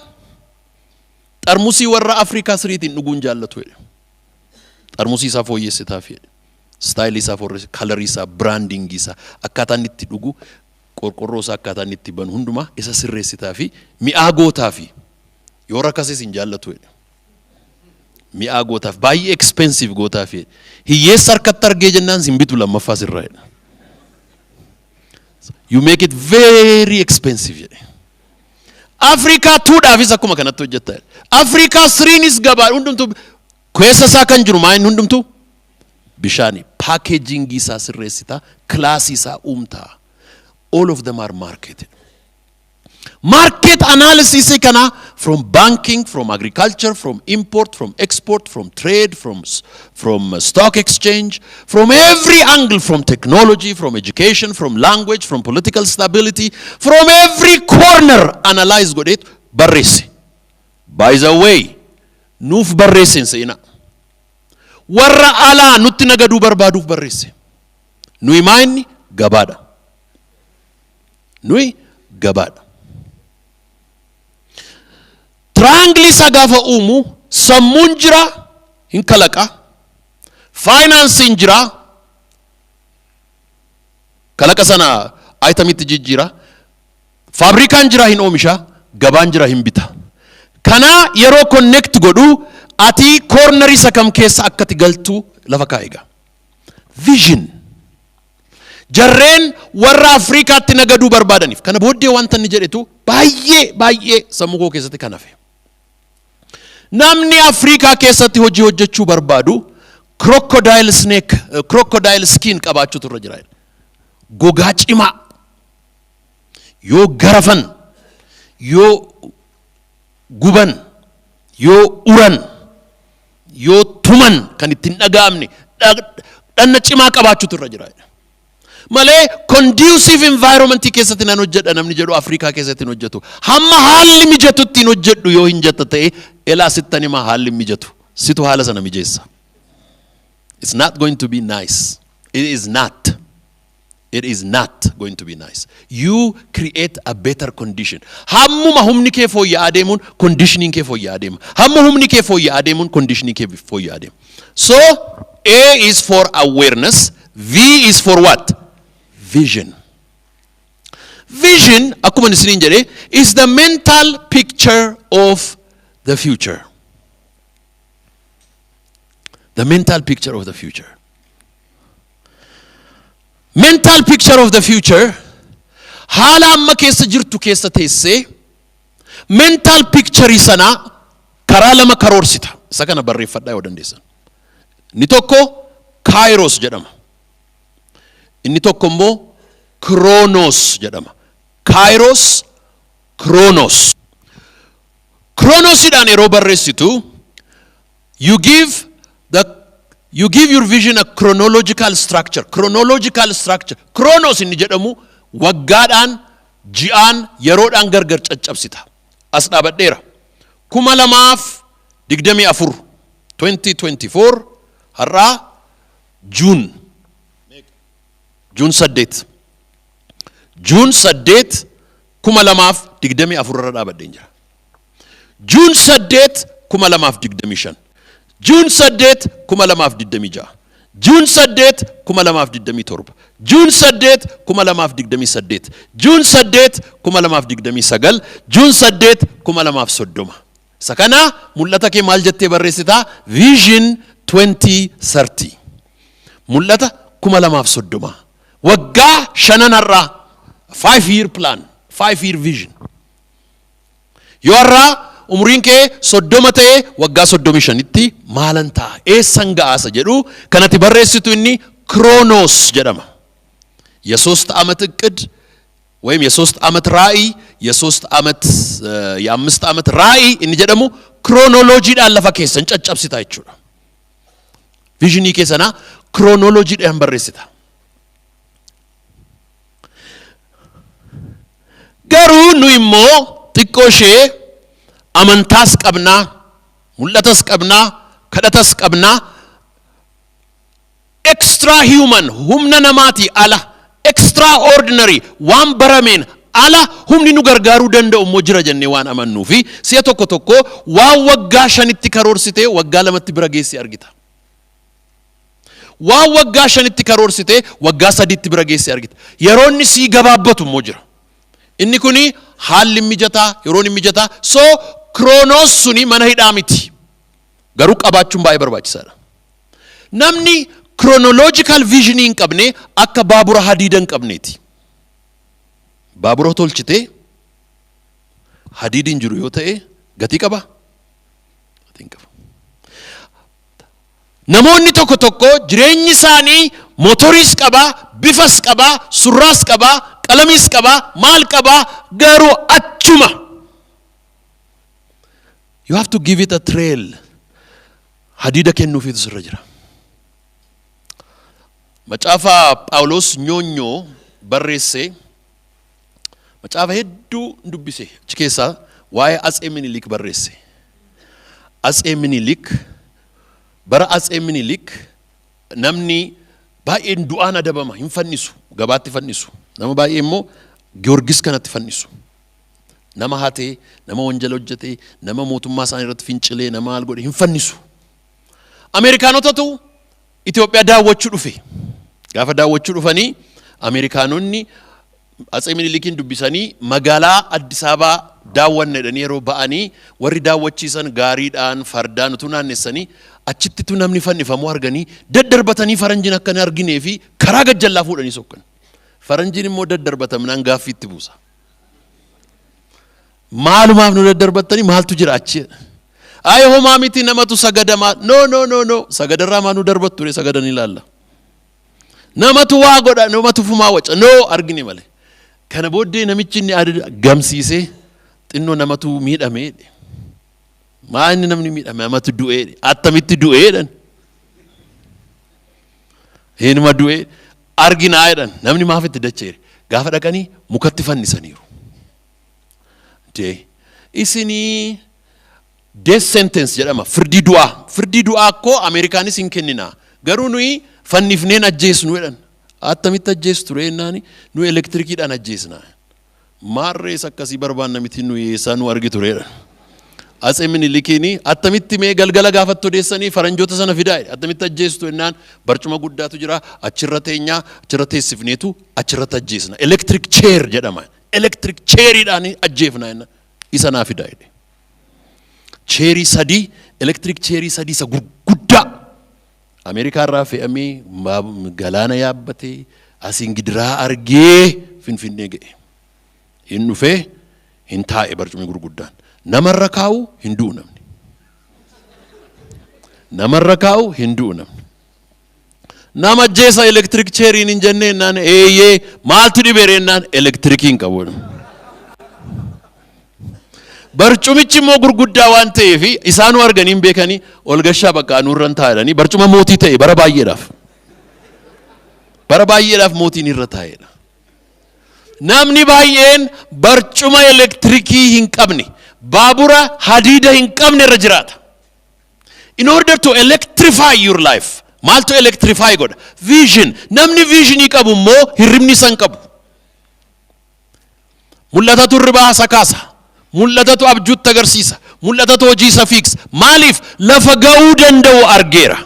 xarmusii warra Afrikaa 3tiin dhuguun jaallatu jedhe. Xarmusii isaa fooyyessitaaf jedhe. Style isaa fooyyesse, color isaa, branding isaa, akkaataan itti dhugu, qorqorroo isaa akkaataan itti banu hundumaa isa sirreessitaa fi mi'aa gootaa fi yoo rakkasis hin jaallatu jedhe. Mi'aa gootaaf baay'ee expensive gootaaf jedhe. Hiyyeessa harkatti argee jennaan sin bitu lammaffaa sirraa jedha. You make it very expensive jedhe. Africa 2dhaafis akkuma kanatti hojjetta jedhe. Africa 3nis gabaa hundumtu keessa isaa kan jiru maayini hundumtu bishani packaging isaa sirreessita class isaa uumta. All of them are marketed. Market analysis kana from banking, from agriculture, from import, from export, from trade, from stock exchange, from every angle, from technology, from education, from language, from political stability, from every corner analyze godhet barreesse. By the way, nuuf barreesse seena. Warra ala nutti nagadu barbaaduuf barreesse. Nui maayinni gabaadha. Nui gabaadha. Triangle isa gaafa uumu sammuun jira hin kalaqa. Finance jira. Kalaqa sana itemitti jijjiira. Fabrikaan jira hin oomisha. Gabaan jira hin bita. Kana yeroo connect godhu ati corner isa kam keessa akkati galtu lafa kaa'ega. Vision. jarreen warra Afrikaatti nagaduu barbaadaniif kana booddee wanta inni jedhetu baay'ee sammuu koo keessatti kan hafe. Namni Afrikaa keessatti hojii hojjechuu barbaadu crocodile skin qabaachuutu irra jira. Gogaa cimaa yoo garafan yoo guban yoo uran yoo tuman kan ittiin dhaga'amne dhanna cimaa qabaachuutu irra jira. Malee conducive environment keessatti nan hojjedha namni jedhu Afrikaa keessatti hin hojjetu. Hamma haalli mijatutti hin hojjedhu yoo hin jetta ta'e elaa sittani ma haalli mijatu situ haala sana mijeessa. It's not going to be nice. It is not. It is not going to be nice. You create a better condition. Hammuma humni kee fooyya'aa deemuun conditioning kee fooyya'aa deema. Hamma humni kee fooyya'aa deemuun conditioning kee fooyya'aa deema. So A is for awareness. V is for what? Vision. Vision, akkuma isiniin jedhe, is the mental picture of the future. The mental picture of the future. Mental picture of the future. Haala amma keessa jirtu keessa teessee mental picture sana karaa lama karoorsita. Isa kana barreeffadhaa yoo dandeessan. Inni tokko Kairos jedhama. Inni tokko immoo Kronos jedhama. Kairos, Kronos. Kronosidhaan yeroo barreessitu you give your vision a chronological structure. Chronological structure. Kronos inni jedhamu waggaadhaan, ji'aan, yeroodhaan gargar caccabsita. As dhaabadheera. 2024 2024 har'aa June 8 June 8 2024 irra dhaabadheen jira. June 8 2025 June 8 2026 June 8 2027 June 8 2028 June 8 2029 June 8 2030 Sakana mul'ata kee maal jettee barreessita? Vision 2030 mul'ata 2030 waggaa shananarraa 5-year plan 5-year vision yoo har'aa umriin kee 30 ta'e waggaa 35tti maalan ta'a eessan ga'aasa jedhu kanatti barreessitu inni Kronos jedhama. የሶስት ዓመት እቅድ ወይም የሶስት ዓመት ራእይ የሶስት ዓመት የአምስት ዓመት ራእይ እንጂ ደግሞ ክሮኖሎጂ ዳለፈ ከሰን ጨጨብሲታ ይችላል ቪዥን ይከሰና ክሮኖሎጂ ዳን በረሲታ ገሩ ኑይሞ ጥቆሼ አመንታስ ቀብና ሙለተስ ቀብና ከደተስ ቀብና extra human humna namati ala extraordinary wan baramen ala humni nu gargaru danda'u mo jira jenne wan amannu fi siya tokko wa wagga shanitti karorsite wagga lamatti bira geessi argita wa wagga shanitti karorsite wagga saditti bira geessi argita yeronni si gababbatu mo jira inni kuni haalli mijata yeronni mijata so Kronos suni mana hidamiti garu qabaachun baay'ee barbaachisaadha namni chronological visioning qabne akka baabura hadiidan qabneeti baabura tolchite hadiidin jiru yoo ta'e gatii qaba namoonni tokko jireenyi isaanii motoris qaba bifas qaba surraas qaba qalamis qaba maal qaba garuu achuma you have to give it a trail hadiida kennuufiitu sirra jira Macaafa Phaawulos nyonyo barreesse macaafa hedduu dubbise achi keessa waa'ee Atsee Minilik barreesse Atsee Minilik bara Atsee Minilik namni baay'een du'aan adabama hin fannisu gabaatti fannisu nama baay'ee immoo Giyoorgis kanatti fannisu nama hatee nama wanjala hojjete nama mootummaa isaanii irratti fincilee nama maal godhe hin fannisu Ameerikaanotatu Itoophiyaa daawwachuu dhufe gaafa daawwachuu dhufanii Ameerikaanonni Atsee Minilikin dubbisanii magaalaa Addis Ababa daawwanneedhaan yeroo ba'anii warri daawwachiisan gaariidhaan fardaan utuu naannessanii achitti tu namni fannifamu arganii daddarbatanii faranjin akka hin arginee fi karaa gajjallaa fuudhanii sokkan faranjiin immoo daddarbatamnaan gaaffii itti buusa. Maalumaaf nu daddarbattanii maaltu jira achi? Ay homaa miti namatu sagadamaa. No. Sagadarraa maa nu darbattu re sagadan ilaalla. Namatu waa godha, namatu fumaa waca. No argine malee. Kana booddee namichi inni gamsiisee xinnoo namatu miidhamee. Maa inni namni miidhame namatu du'ee. Attamitti du'eedhan. Heenuma du'ee arginaa jedhan namni maaf itti dacheere. Gaafa dhaqanii mukatti fannisaniiru. Isinii death sentence jedhama firdii du'aa. Firdii du'aa akkoo Ameerikaanis hin kennina. Garuu nuyi fannifneen ajjeesnu jedhan. Attamitti ajjeestu ture jennaani nuyi elektirikiidhaan ajjeesna. Maarrees akkasii barbaanna miti nuyi eessaa nu argitu jedhan. Atsee Minilikiini attamitti mee galgala gaafatti odeessanii faranjoota sana fidaa attamitti ajjeestu jennaan barcuma guddaatu jira achirra teenyaa achirra teessifneetu achirratti ajjeesna. Electric chair jedhama. Electric chairiidhaan ajjeefna jennaan isa naa fidaa jedhe. Cheerii sadii electric cheerii sadii isa gurguddaa Ameerikaa irraa fe'amee galaana yaabbatee asiin gidiraa argee Finfinnee ga'e. Hin dhufee hin taa'e barcumni gurguddaan. Namarra kaa'u hin du'u namni. Namarra kaa'u hin du'u namni. Nama ajjeesa electric cheeriin hin jenne jennaan eeyyee maaltu dhibee jennaan elektrikiin qabu. Barcumichi immoo gurguddaa waan ta'eef isaanuu arganii hin beekanii ol gashaa bakka nurran taa'anii barcuma mootii ta'e bara baay'eedhaaf. Bara baay'eedhaaf mootiin irra taa'edha. Namni baay'een barcuma elektrikii hin qabne baabura hadiida hin qabne irra jiraata. In order to electrify your life, maaltu electrify godha? Vision. Namni visionii qabu immoo hirribni san qabu. Mul'atatu hirribaa sakaasa. Mul'atatu abjuutti agarsiisa. Mul'atatu hojii isa fiix. Maaliif lafa ga'uu danda'u argeera.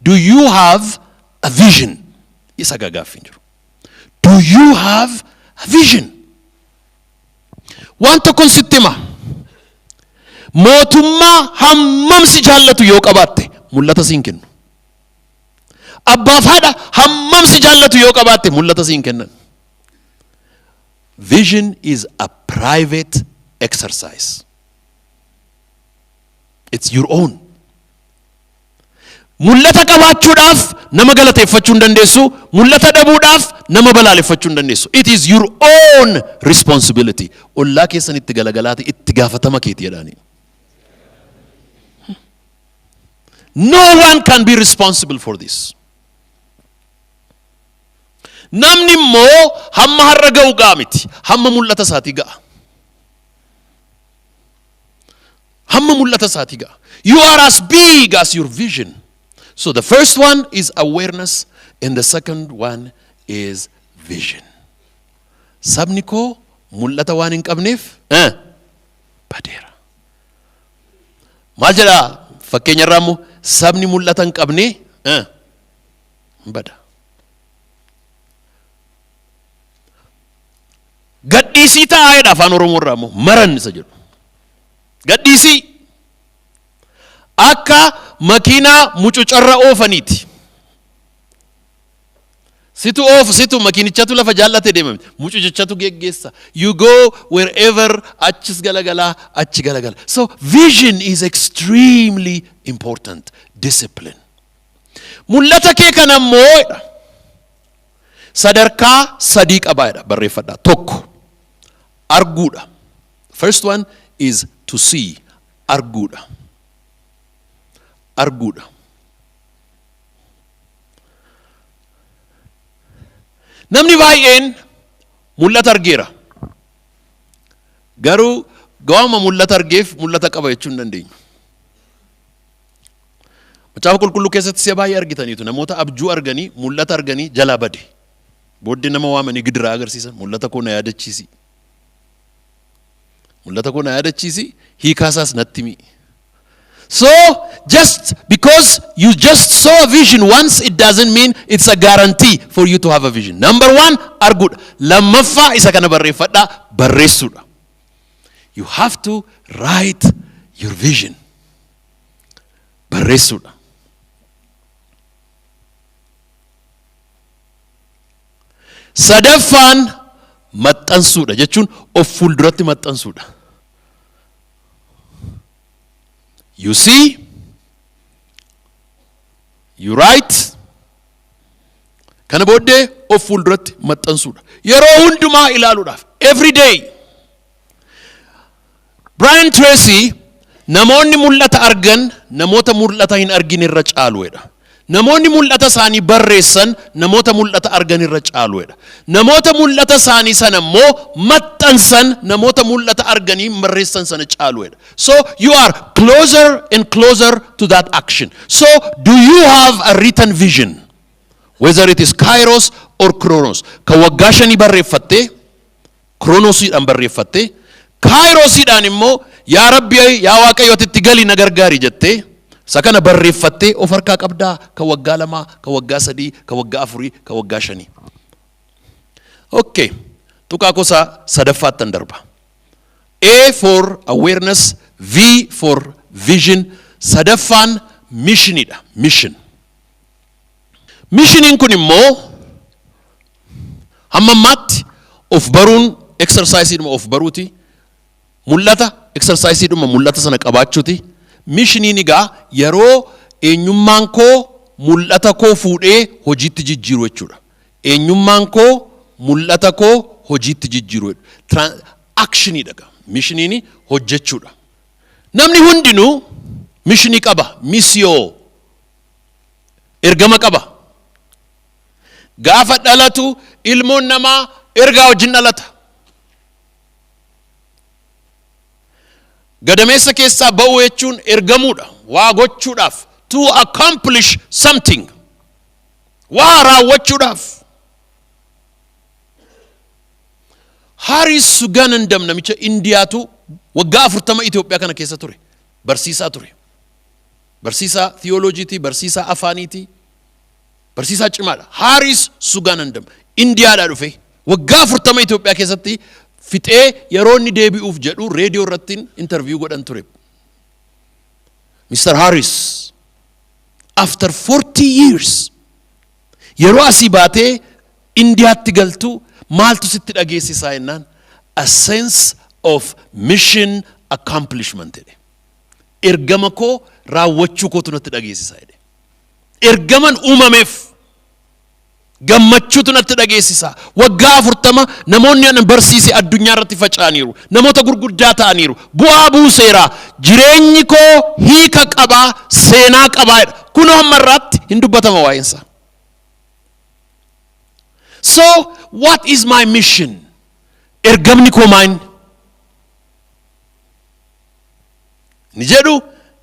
Do you have a vision? Isa gagaaffii jiru. Do you have a vision? Waan tokkoon sitti hima. Mootummaa hammam si jaallatu yoo qabaatte mul'ata siin kennu. Abbaaf haadha hammam si jaallatu yoo qabaatte mul'ata siin kennan. Vision is a private exercise. It's your own. Mul'ata qabaachuudhaaf nama galateeffachuu hin dandeessu. Mul'ata dhabuudhaaf nama balaaleffachuu hin dandeessu. It is your own responsibility. Ollaa keessan itti galagalaati itti gaafatama keeti jedhaani. No one can be responsible for this. Namni immoo hamma har'a ga'u ga'a miti. Hamma mul'ata isaatii ga'a. Hamma mul'ata isaatii ga'a. You are as big as your vision. So the first one is awareness and the second one is vision. Sabni koo mul'ata waan hin qabneef badeera. Maal jedha fakkeenya irraa immoo sabni mul'ata hin qabne bada. Gadhiisii taa'eedha afaan Oromoo irraa immoo maran isa jedhu. Gadhiisii akka makiinaa mucucarra oofaniiti. Situ oofu situ makiinichatu lafa jaallate deemame mucucichatu geggeessa. You go wherever achis galagala achi galagala. So vision is extremely important. Discipline. Mul'ata kee kana immoo sadarkaa sadii qabaadha barreeffadha. Tokko arguudha. First one is to see. Arguudha. Arguudha. Namni baay'een mul'ata argeera. Garuu gawama mul'ata argeef mul'ata qaba jechuu hin dandeenyu. Macaafa qulqulluu keessatti si'a baay'ee argitaniitu namoota abjuu arganii mul'ata arganii jalaa bade. Booddee nama waamanii gidiraa agarsiisan mul'ata koo na yaadachiisi. Mul'ata koo na yaadachiisi hiikaasaas natti himi. So, just because you just saw a vision once, it doesn't mean it's a guarantee for you to have a vision. Number one, arguudha. Lammaffaa isa kana barreeffadhaa barreessuudha. You have to write your vision. Barreessuudha. Sadaffaan maxxansuudha jechuun of fuulduratti maxxansuudha. You see, you write, kana booddee of fuulduratti maxxansuudha. Yeroo hundumaa ilaaluudhaaf. Every day. Brian Tracy namoonni mul'ata argan namoota mul'ata hin argin irra caaluudha. Namoonni mul'ata isaanii barreessan namoota mul'ata argan irra caaluudha. Namoota mul'ata isaanii sana immoo maxxansan namoota mul'ata arganii barreessan sana caaluudha. So you are closer and closer to that action. So do you have a written vision? Whether it is Kairos or Chronos. Ka waggaa shanii barreeffatte, Chronosiidhaan barreeffatte, Kairosiidhaan immoo yaa Rabbi yaa Waaqayyo ati itti gali na gargaari jettee sakana barreeffattee of harkaa qabdaa ka waggaa lamaa, ka waggaa sadii, ka waggaa afurii, ka waggaa shanii. Okay. Tuqaa gosa sadaffaattan darba. A for awareness, V for vision, sadaffaan missionidha. Mission. Missionin kun immoo hammammaatti of baruun exercise dhuma of baruuti. Mul'ata exercise dhuma mul'ata sana qabaachuuti. Missionin egaa yeroo eenyummaan koo mul'ata koo fuudhee hojiitti jijjiiru jechuudha. Eenyummaan koo mul'ata koo hojiitti jijjiiru. Actionidha. Missionin hojjechuudha. Namni hundinuu missionii qaba. Missiyoo ergama qaba. Gaafa dhalatu ilmoon namaa ergaa wajjin dhalata. Gadameessa keessaa ba'uu jechuun ergamuudha. Waa gochuudhaaf. To accomplish something. Waa raawwachuudhaaf. Haris Suganandam namicha Indiyaatu waggaa 40 Itoophiyaa kana keessa ture. Barsiisaa ture. Barsiisaa theolojiiti, barsiisaa afaaniiti. Barsiisaa cimaadha. Haris Suganandam Indiyaadhaa dhufe waggaa 40 Itoophiyaa keessatti fixee yeroo inni deebi'uuf jedhu reediyoo irratti interview godhan ture. Mr. Harris, after 40 years yeroo asii baatee Indiyaatti galtu maaltu sitti dhageessisaa jennaan? A sense of mission accomplishment jedhe. Ergama koo raawwachuu kootu natti dhageessisaa jedhe. Ergaman uumameef gammachuutu natti dhageessisaa. Waggaa 40 namoonni ana barsiise addunyaa irratti faca'aniiru. Namoota gurguddaa ta'aniiru. Bu'aa buuseera. Jireenyi koo hiika qabaa, seenaa qabaa. Kunoo ammarraatti hin dubbatama waa'insa. So, what is my mission? Ergamni koo maal? Ni jedhu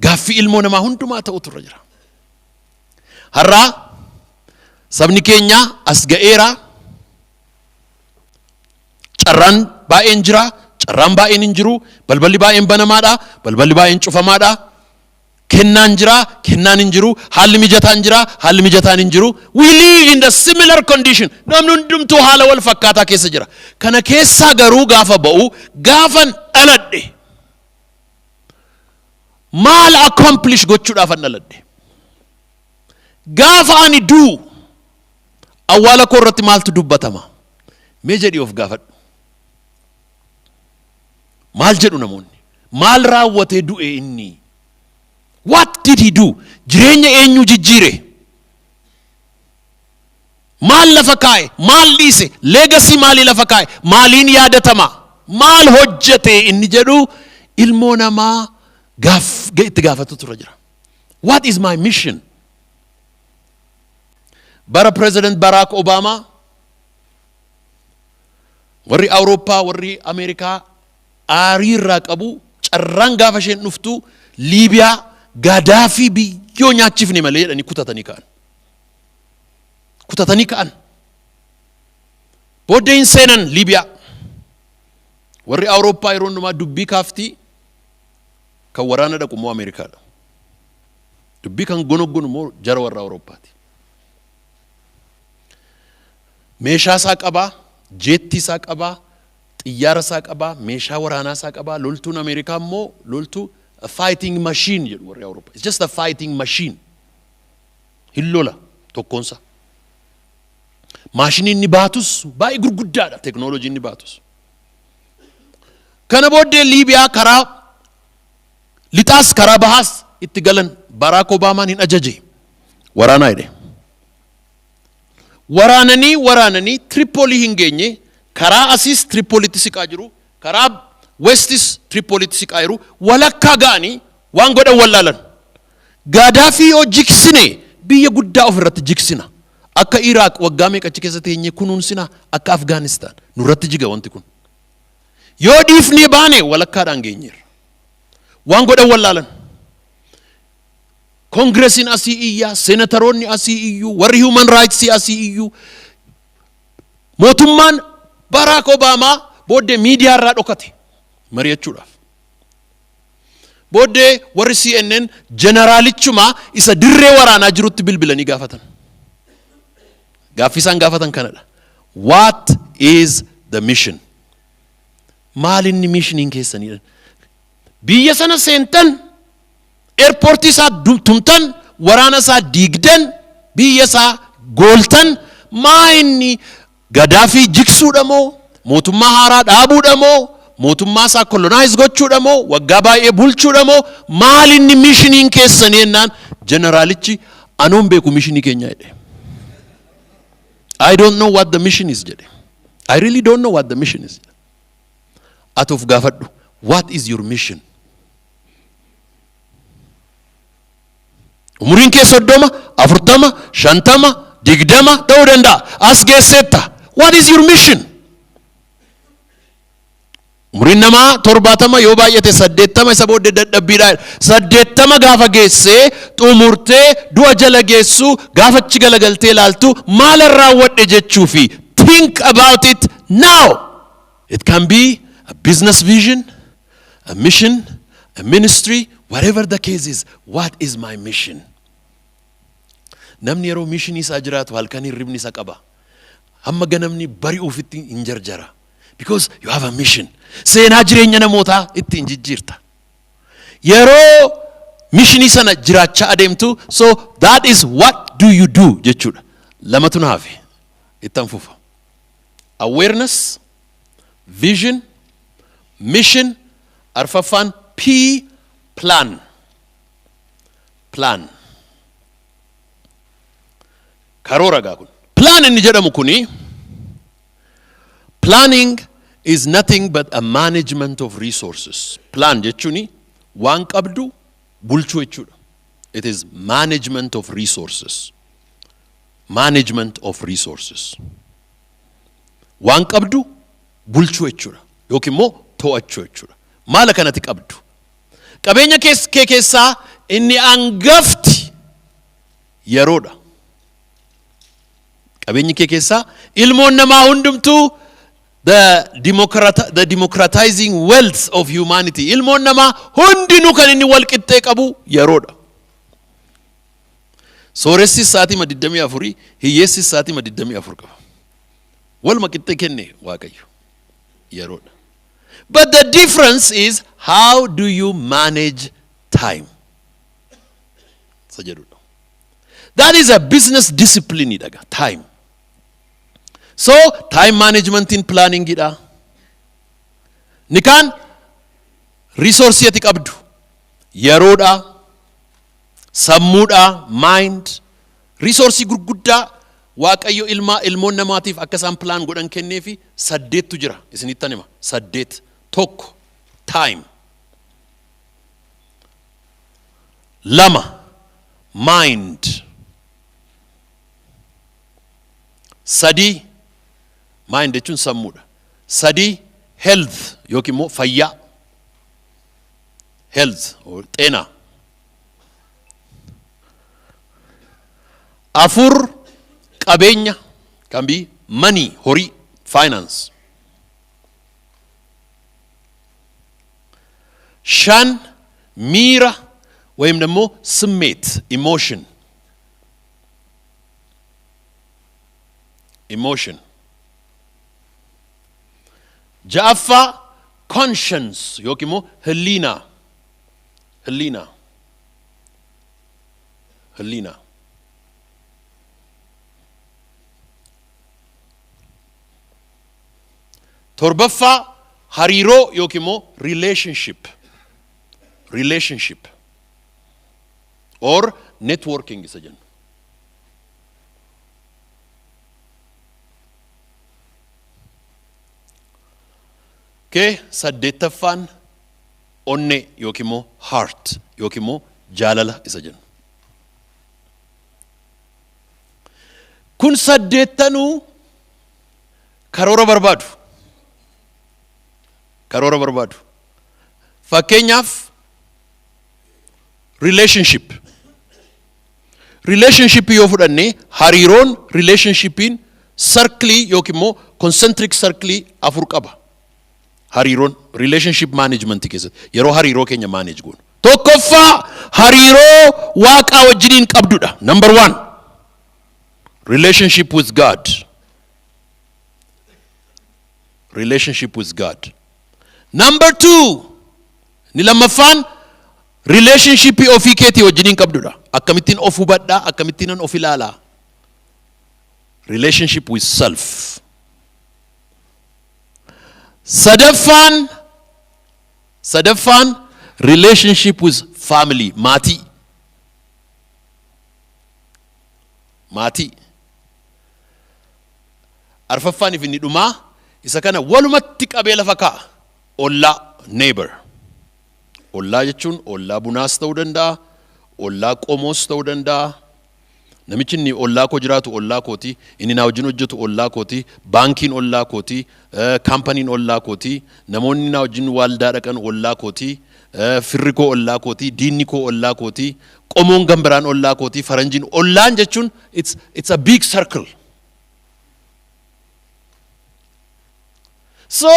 gaaffii ilmoo namaa hundumaa ta'utu irra jira. Har'aa sabni keenya as ga'eera. Carraan baay'een jira, carraan baay'een hin jiru, balballi baay'een banamaadha, balballi baay'een cufamaadha. Kennaan jira, kennaan hin jiru, haalli mijataan jira, haalli mijataan hin jiru. We live in the similar condition. Namni hundumtuu haala wal fakkaataa keessa jira. Kana keessaa garuu gaafa ba'u, gaafan dhaladhe. Maal accomplish gochuudhaaf an dhaladhe? Gaafa ani duu awwaala koo irratti maaltu dubbatama? Mee jedhii of gaafadhu. Maal jedhu namoonni? Maal raawwatee du'e inni? What did he do? Jireenya eenyu jijjiire? Maal lafa kaa'e? Maal dhiise? Legacy maalii lafa kaa'e? Maaliin yaadatama? Maal hojjete inni jedhu ilmoo namaa itti gaafatutu irra jira. What is my mission? Bara President Barack Obama warri Awurooppaa warri Ameerikaa aarii irraa qabu carraan gaafa isheen dhuftu Liibiyaa Gaddaafii biyyoo nyaachifne malee jedhanii kutatanii ka'an. Kutatanii ka'an. Booddee hin seenan Liibiyaa. Warri Awurooppaa yeroo hundumaa dubbii kaaftii kan waraana dhaqu immoo Ameerikaadha. Dubbii kan gonoggon immoo jara warra Awurooppaati. Meeshaa isaa qabaa, jeettii isaa qabaa, xiyyaara isaa qabaa, meeshaa waraanaa isaa qabaa. Loltuun Ameerikaa immoo loltuu a fighting machine jedhu warri Awurooppaa. It's just a fighting machine. Hin lola tokkoonsa. Maashinii inni baatus baay'ee gurguddaadha teknoolojii inni baatus. Kana booddee Liibiyaa karaa lixaas karaa bahaas itti galan Baraak Obaamaan hin ajaje waraanaa jedhe. Waraananii Tripolii hin geenye karaa asiis Tripolitti siqaa jiru karaa westis Tripolitti siqaa jiru walakkaa ga'anii waan godhan wallaalan. Gaadaafii yoo jiksine biyya guddaa ofirratti jiksina. Akka Iraaq waggaa meeqa achi keessatti eenye kunuunsina akka Afgaanistaan nurratti jiga wanti kun. Yoo dhiifnee baane walakkaadhaan geenyeerra. Waan godhan wallaalan. Kongresiin asii iyyaa, seenataroonni asii iyyuu, warri human rights asii iyyuu. Mootummaan Baraak Obaamaa booddee miidiyaa irraa dhokate mari'achuudhaaf. Booddee warri CNN jeneraalichuma isa dirree waraanaa jirutti bilbilanii gaafatan. Gaaffii isaan gaafatan kanadha. What is the mission? Maalinni mishiniin keessaniidha? Biyya sana seentan, airportii isaa tumtan, waraana isaa diigdan, biyya isaa gooltan, maa inni Gaadaafii jigsuudha moo, mootummaa haaraa dhaabuudha moo, mootummaa isaa colonize gochuudha moo, waggaa baay'ee bulchuudha moo, maalinni mishiniin keessanii jennaan jeneraalichi anoon beeku mishinii keenya jedhe. I don't know what the mission is jedhe. I really don't know what the mission is. Atuuf gaafadhu, what is your mission? Umuriin kee 30, 40, 50, 20 ta'uu danda'a. As geesseetta. What is your mission? Umuriin namaa 70 yoo baay'ate 80 isa booddee dadhabbiidha. 80 gaafa geessee xumurtee du'a jala geessu gaafachi galagaltee ilaaltu maal raawwadhe jechuufi think about it now. It can be a business vision, a mission, a ministry, whatever the case is. What is my mission? Namni yeroo mission isaa jiraatu halkan hirribni isa qaba. Amma ganamni bari'uuf itti hin jarjara. Because you have a mission. Seenaa jireenya namootaa ittiin jijjiirta. Yeroo missionii sana jiraachaa adeemtu, so that is what do you do jechuudha. Lamatu na hafe. Ittan fufa. Awareness, vision, mission, arfaffaan P, plan. Plan. Karoora gaa kun. Plan inni jedhamu kuni, planning is nothing but a management of resources. Plan jechuuni waan qabdu bulchuu jechuudha. It is management of resources. Management of resources. Waan qabdu bulchuu jechuudha. Yookiin immoo to'achuu jechuudha. Maala kanatti qabdu. Qabeenya kee keessaa inni hangafti yeroodha. Qabeenyi kee keessaa ilmoon namaa hundumtuu the democratizing wealth of humanity. Ilmoon namaa hundinuu kan inni wal qixxee qabu yeroodha. Sooressi sa'aatii 24, hiyyeessi sa'aatii 24 qaba. Waluma qixxee kenne Waaqayyo yeroodha. But the difference is how do you manage time? That is a business discipline idaga, time. So time management in planning ida. Nikan resource yati qabdu. Yeroodha, sammuudha, mind, resource gurguddaa Waaqayyo ilmoon namaatiif akka isaan plan godhan kenneefi 8tu jira. Isinittan hima 8. Tokko time. 2 mind. 3 mind jechuun sammuudha. 3 health yookiin immoo fayyaa. Health or xeenaa. 4 qabeenya can be money, horii, finance. 5 miira ወይም ደግሞ ስሜት, emotion. Emotion. Ja'affa conscience yookiin immoo ህሊና. ህሊና. ህሊና. Torbaffaa hariiroo yookiin immoo relationship or networking isa jennu. Okay, saddeettaffaan onnee yookiin immoo heart yookiin immoo jaalala isa jennu. Kun saddeettanuu karoora barbaadu. Karoora barbaadu. Fakkeenyaaf relationship yoo fudhanne hariiroon relationshipiin circle yookiin immoo concentric circle afur qaba. Hariiroon relationship management keessatti yeroo hariiroo keenya manage goonu. Tokkoffaa hariiroo Waaqaa wajjiniin qabdudha. Number 1. Relationship with God. Relationship with God. Number 2. Ni lammaffaan relationship ofii keetii wajjiniin qabdudha. Akkamittiin of hubadhaa, akkamittiin of ilaalaa. Relationship with self. Sadaffaan relationship with family, maatii. Arfaffaan ifni dhumaa isa kana walumatti qabee lafa kaa'a. Ollaa, neighbor. Ollaa jechuun ollaa bunaas ta'uu danda'a, ollaa qomoos ta'uu danda'a. Namichi inni ollaa koo jiraatu ollaa kooti, inni na wajjin hojjetu ollaa kooti, baankiin ollaa kooti, kaampaniin ollaa kooti, namoonni na wajjin waaldaa dhaqan ollaa kooti, firri koo ollaa kooti, diinni koo ollaa kooti, qomoon gambiraan ollaa kooti, faranjiin ollaan jechuun it's a big circle. So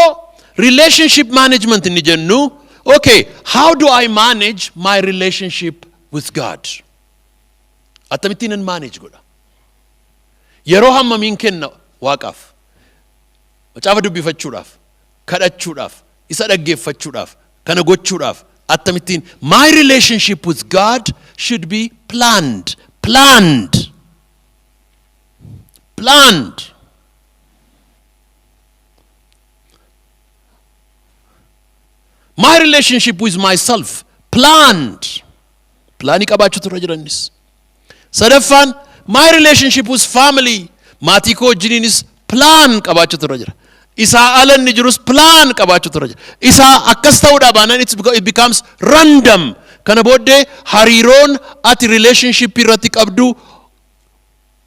relationship management inni jennu, okay, how do I manage my relationship with God? Akkamittiin manage godha. Yeroo hammamiin kenna Waaqaaf. Macaafa dubbifachuudhaaf, kadhachuudhaaf, isa dhaggeeffachuudhaaf, kana gochuudhaaf. Akkamittiin my relationship with God should be planned. My relationship with myself planned. Plaanii qabaachuutu irra jiranis. Sadaffaan my relationship with family. Maatii koo wajjiniinis plan qabaachuutu irra jira. Isaa ala inni jirus plan qabaachuutu irra jira. Isaa akkas ta'uudhaa baanaan it becomes random. Kana booddee hariiroon ati relationship irratti qabdu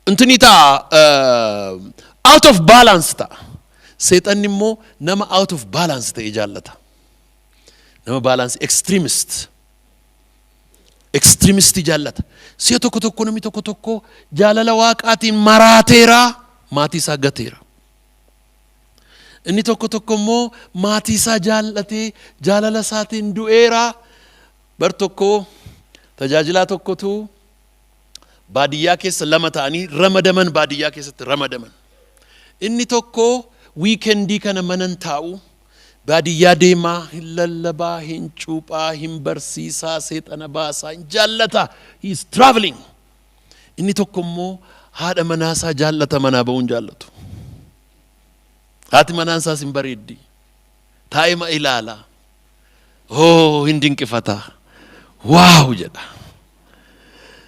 intini ta'a out of balance ta'a. Seexanni immoo nama out of balance ta'e jaallata. Nama balance extremist jaallata. Siya tokko nami tokko jaalala Waaqaatiin maraateera, maatii isaa gateera. Inni tokko immoo maatii isaa jaallatee jaalala isaatiin du'eera. Bar tokko tajaajilaa tokkotu baadiyyaa keessa lama ta'anii ramadaman, baadiyyaa keessatti ramadaman. Inni tokko weekendii kana manan taa'u. Baadiyyaa deemaa, hin lallabaa, hin cuuphaa, hin barsiisaa, seexana baasaa, hin jaallata. He is traveling. Inni tokko immoo haadha manaasaa jaallata, manaa ba'uun jaallatu. Haati manaasaas hin bareeddi. Taa'ima ilaala. Hin dinqifata. Waaw jedha.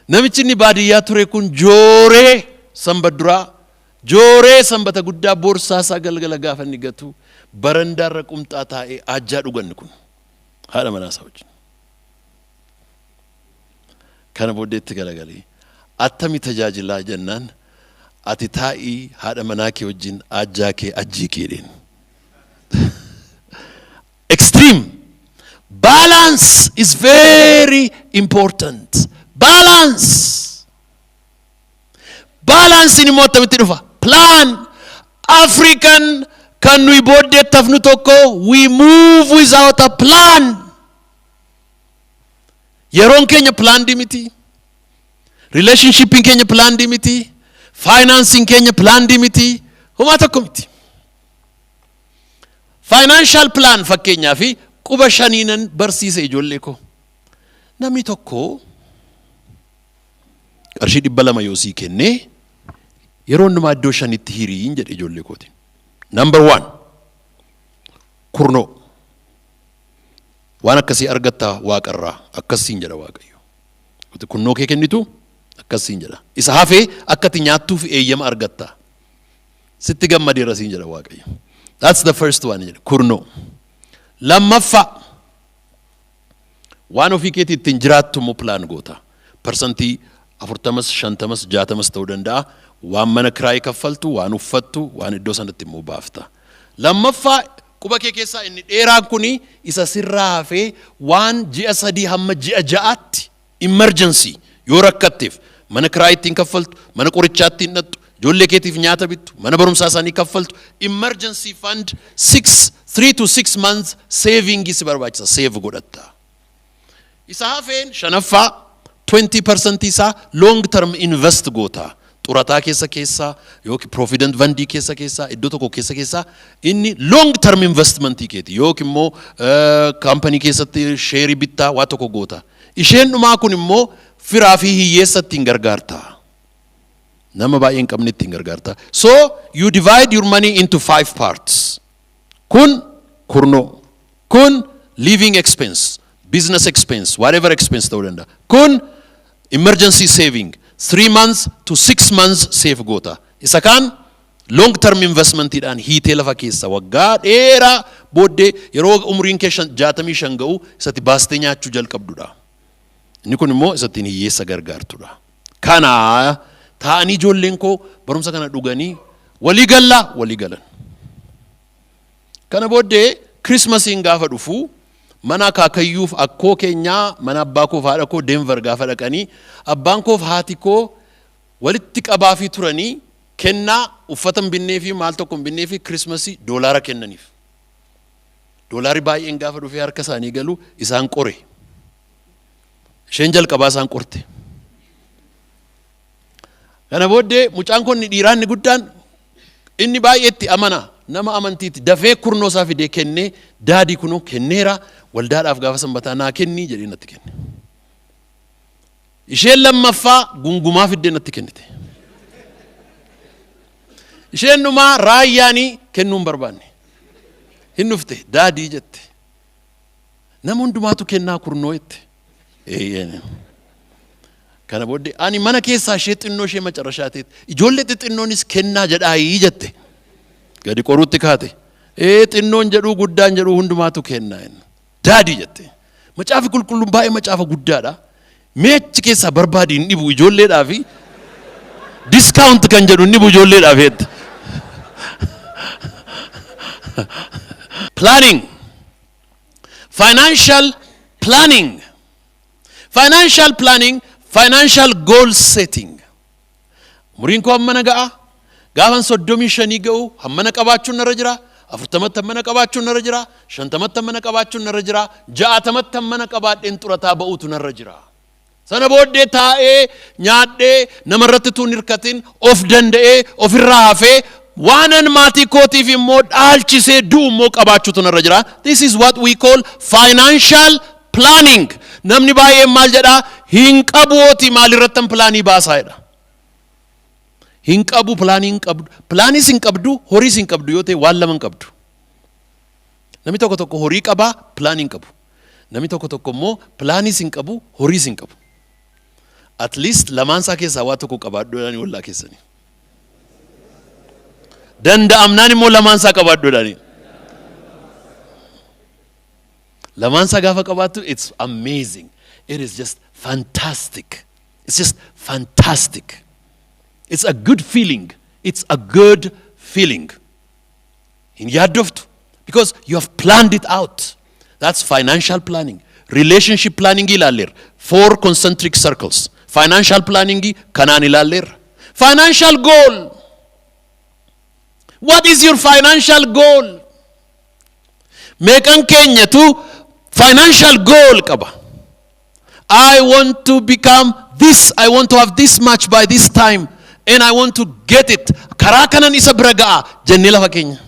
Namichi inni baadiyyaa ture kun jooree sanbaduraa, jooree sanbata guddaa boorsaasaa galgala gaafa inni gatu. Barandaarra qumxaa taa'ee ajjaa dhuganni kun haadha manaasaa wajjin. Kana booddeetti galagalee attami tajaajilaa jennaan ati taa'ii haadha manaa kee wajjin ajjaa kee ajjii keedheen. Extreme. Balance is very important. Balance in immoo attamitti dhufa. Plan. African kan nuyi booddee tafnu tokko we move without a plan. Yeroon keenya planned miti. Relationshipin keenya planned miti. Financing keenya planned miti. Homaa tokko miti. Financial plan fakkeenyaa fi quba shaniinan barsiise ijoollee koo. Namni tokko qarshii 200 yoo sii kennee yeroo nama iddoo shanitti hiriin jedhe ijoollee kootiin. Number 1, kurno. Waan akkasii argatta waaqarraa akkasiin jedha Waaqayyo. Kunnoo kee kennitu akkasiin jedha. Isa hafee akkati nyaattuuf eeyyama argatta. Sitti gammadeera siin jedha Waaqayyo. That's the first one jedha kurno. Lammaffaa waan ofii keetii ittiin jiraattu immoo plan goota. Percentii 40, 50, 60 ta'uu danda'a. Waan mana kiraayii kaffaltu, waan uffattu, waan iddoo sanatti immoo baafta. Lammaffaa quba kee keessaa inni dheeraan kuni isa sirraa hafee waan ji'a 3 hamma ji'a 6tti emergency yoo rakkatteef mana kiraayii ittiin kaffaltu, mana qorichaa ittiin dhattu, ijoollee keetiif nyaata bittu, mana barumsaa isaanii kaffaltu, emergency fund 3 to 6 months saving is barbaachisa, save godhatta. Isa hafeen shanaffaa 20% isaa long term invest goota. Xurataa keessa yookiin provident fund keessa iddoo tokko keessa inni long term investment keeti yookiin immoo company keessatti share bittaa waa tokko goota. Isheen dhumaa kun immoo firaa fi hiyyeessa ittiin gargaarta. Nama baay'ee hin qabne ittiin gargaarta. So you divide your money into 5 parts. Kun kurno. Kun living expense, business expense, whatever expense ta'uu danda'a. Kun emergency saving. 3 months to 6 months save goota. Isa kaan long term investment idhaan hiitee lafa keessa waggaa dheeraa booddee yeroo umriin kee 65 ga'u isatti baastee nyaachuu jalqabdudha. Inni kun immoo isattiin hiyyeessa gargaartudha. Kana taa'anii ijoolleen koo barumsa kana dhuganii walii galan. Kana booddee Christmasiin gaafa dhufu mana kaakayyuuf akkoo keenyaa mana abbaa koof haadha koo Denver gaafa dhaqanii abbaan koof haati koo walitti qabaa fi turanii kennaa uffata binnee fi maal tokko binnee fi Christmasii $1 kennaniif. $1 baay'een gaafa dhufee harka isaanii galu isaan qore. Isheen jalqabaa isaan qorte. Kana booddee mucaan kun dhiiraan ni guddaan inni baay'eetti amana. Nama amantiitti dafee kurnoo isaa fidee kennee daadii kunoo kenneera waldaadhaaf gaafa sanbataa naa kennii jedhee natti kenne. Isheen lammaffaa gungumaa fiddee natti kennite. Isheen dhumaa raayyaanii kennuu hin barbaanne. Hin dhufte daadii jette. Nama hundumaatu kennaa kurnoo jette. Kana booddee ani mana keessaa ishee xinnoo ishee macarrashaa ta'etti ijoollee xixinnoonis kennaa jedhaayii jette. Gadi qoruutti kaate. Xinnoon jedhuu guddaan jedhuu hundumaatu kennaa. Daadii jette. Macaafi qulqulluun baay'ee macaafa guddaadha. Meechi keessaa barbaadiin dhibu ijoolleedhaaf discount kan jedhu dhibu ijoolleedhaaf jette. Planning. Financial planning. Financial planning, financial goal setting. Muriin koo amma na ga'a. Gaafan 35 ga'u hammana qabaachuun narra jira. 40 hammana qabaachuun narra jira. 50 hammana qabaachuun narra jira. 60 hammana qabaadheen xurataa ba'uutu narra jira. Sana booddee taa'ee nyaadhee namarratti tuun hirkatin of danda'ee ofirraa hafee waanan maatii kootiif immoo dhaalchisee du'u immoo qabaachuutu narra jira. This is what we call financial planning. Namni baay'een maal jedhaa hin qabuoti maalirrattan plaanii baasaa jedha. Hin qabu plaanii hin qabdu. Plaaniis hin qabdu, horiis hin qabdu yoo ta'e waan lama hin qabdu. Namni tokko horii qabaa, plaanii hin qabu. Namni tokko immoo plaaniis hin qabu, horiis hin qabu. At least lamaan isaa keessaa waa tokko qabaaddoodhaani wallaa keessanii. Danda'amnaan immoo lamaan isaa qabaaddoodhaani. Lamaan isaa gaafa qabaattu, it's amazing. It is just fantastic. It's just fantastic. It's a good feeling. It's a good feeling. In yaaddoftu. Because you have planned it out. That's financial planning. Relationship planning ilaalleer. 4 concentric circles. Financial planning kanaan ilaalleer. Financial goal. What is your financial goal? Meeqan keenyatu financial goal qaba. I want to become this. I want to have this much by this time. And I want to get it. Karaa kanan isa bira ga'a jennee lafa keenya.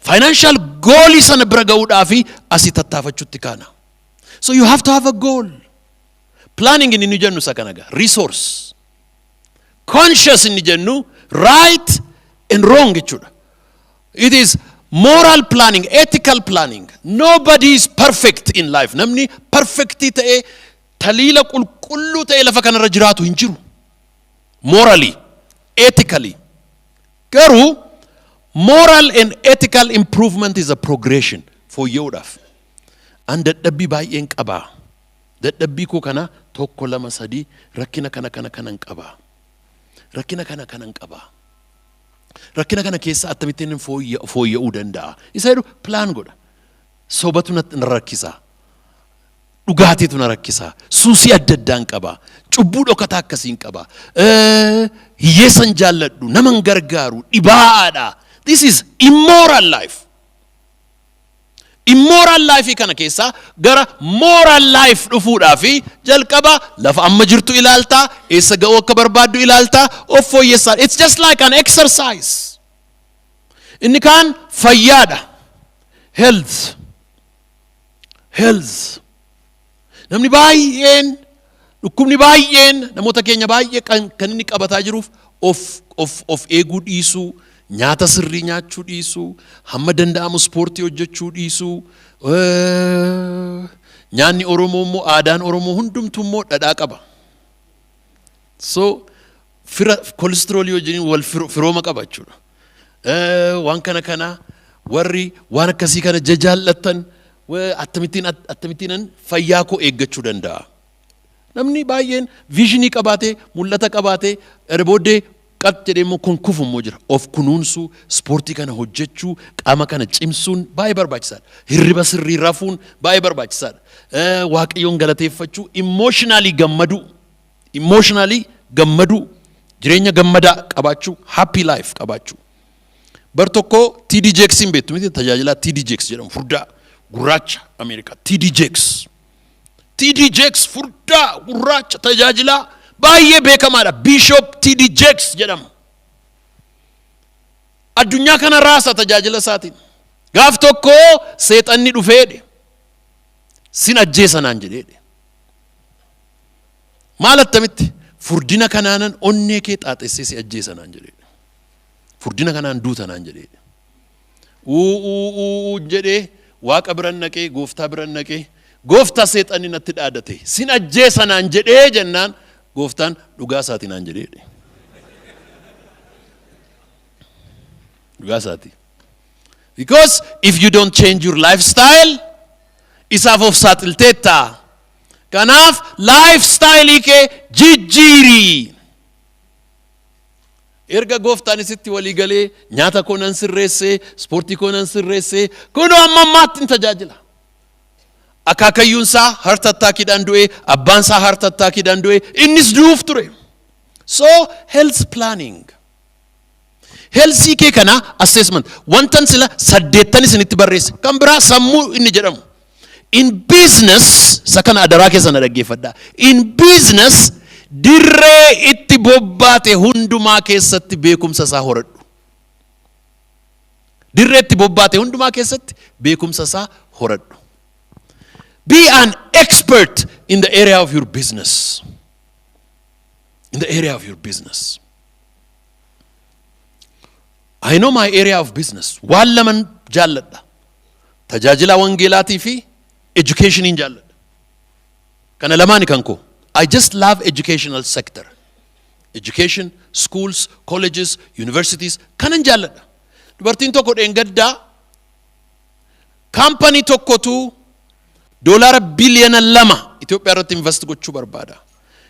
Financial goal isa na bira ga'uudhaafi asii tattaafachuutti kaana. So you have to have a goal. Planning inni nu jennu isa kanaga. Resource. Conscious inni jennu right and wrong jechuudha. It is moral planning, ethical planning. Nobody is perfect in life. Namni perfecti ta'e taliila qulqullu ta'e lafa kanarra jiraatu hin jiru. Morally, ethically. Garuu moral and ethical improvement is a progression for youdaf. An dadhabbii baay'een qaba. Dadhabbii koo kana tokko lama sadii rakkina kanan qaba. Rakkina kanan qaba. Rakkina kana keessa attamittiin fooyya'uu danda'a. Isa jedhu plan godha. Sobatu na rakkisa. Dhugaatiitu na rakkisa. Suusii adda addaan qaba. Cubbuu dhokataa akkasiin qaba. Hiyyeessan jaalladhu. Naman gargaaru. Dhibaadha. This is immoral life. Immoral life kana keessa gara moral life dhufuudhaafi jalqaba lafa amma jirtu ilaalta, eessa ga'uu akka barbaaddu ilaalta, of fooyyessaa. It's just like an exercise. Inni kaan fayyaadha. Health. Namni baay'een dhukkubni baay'een namoota keenya baay'ee kan inni qabataa jiruuf of eeguu dhiisuu, nyaata sirrii nyaachuu dhiisuu, hamma danda'amu ispoortii hojjechuu dhiisuu, nyaanni Oromoo immoo aadaan Oromoo hundumtuu immoo dhadhaa qaba. So kolesteroolii wajjin wal firooma qaba jechuudha. Waan kana warri waan akkasii kana jajaallatan attamittiin fayyaa koo eeggachuu danda'a. Namni baay'een visionii qabaatee mul'ata qabaatee booddee qat jedhee immoo kun kufummoo jira. Of kunuunsuu, ispoortii kana hojjechuu, qaama kana cimsuun baay'ee barbaachisaadha. Hirriba sirrii rafuun baay'ee barbaachisaadha. Waaqayyoon galateeffachuu, emotionally gammaduu, jireenya gammadaa qabaachuu, happy life qabaachuu. Bar tokko TD Jakes beektu miti tajaajilaa TD Jakes jedhamu furdaa gurraacha Ameerikaa TD Jakes furdaa gurraacha tajaajilaa baay'ee beekamaadha. Bishop TD Jakes jedhama. Addunyaa kana raasa tajaajila isaatiin. Gaaf tokko seexanni dhufeedhe. Sin ajjeesanaan jedheedhe. Maal attamitti? Furdina kanaanan onnee kee xaaxessee si ajjeesanaan jedheedhe. Furdina kanaan duutanaan jedheedhe. Jedhee waaqa biran naqee, gooftaa biran naqee, gooftaa seexanni natti dhaadate. Sin ajjeesanaan jedhee jennaan gooftaan dhugaa isaatiin aan jedheedhe. Dhugaa isaati. Because if you don't change your lifestyle, isaaf of saaxilteetta. Kanaaf lifestyle kee jijjiiri. Erga gooftaan isitti walii galee nyaata koo nan sirreessee, ispoortii koo nan sirreessee, kunoo amma ammaatti hin tajaajila. Akaakayyuun isaa hartattaakiidhaan du'e, abbaan isaa hartattaakiidhaan du'e, innis du'uuf ture. So health planning. Health kee kana assessment. Wantan sila 8 isinitti barreesse. Kan biraa sammuu inni jedhamu. In business, sakana adaraa keessa na dhaggeeffadhaa. In business, dirree itti bobbaate hundumaa keessatti beekumsa isaa horadhu. Dirree itti bobbaate hundumaa keessatti beekumsa isaa horadhu. Be an expert in the area of your business. In the area of your business. I know my area of business. Waan laman jaalladha. Tajaajila wangeelaatii fi education in jaalladha. Kana lamaani kan koo. I just love educational sector. Education, schools, colleges, universities. Kanan jaalladha. Dubartiin tokko dheengaddaa company tokkotu $2 billion Itoophiyaa irratti invest gochuu barbaada.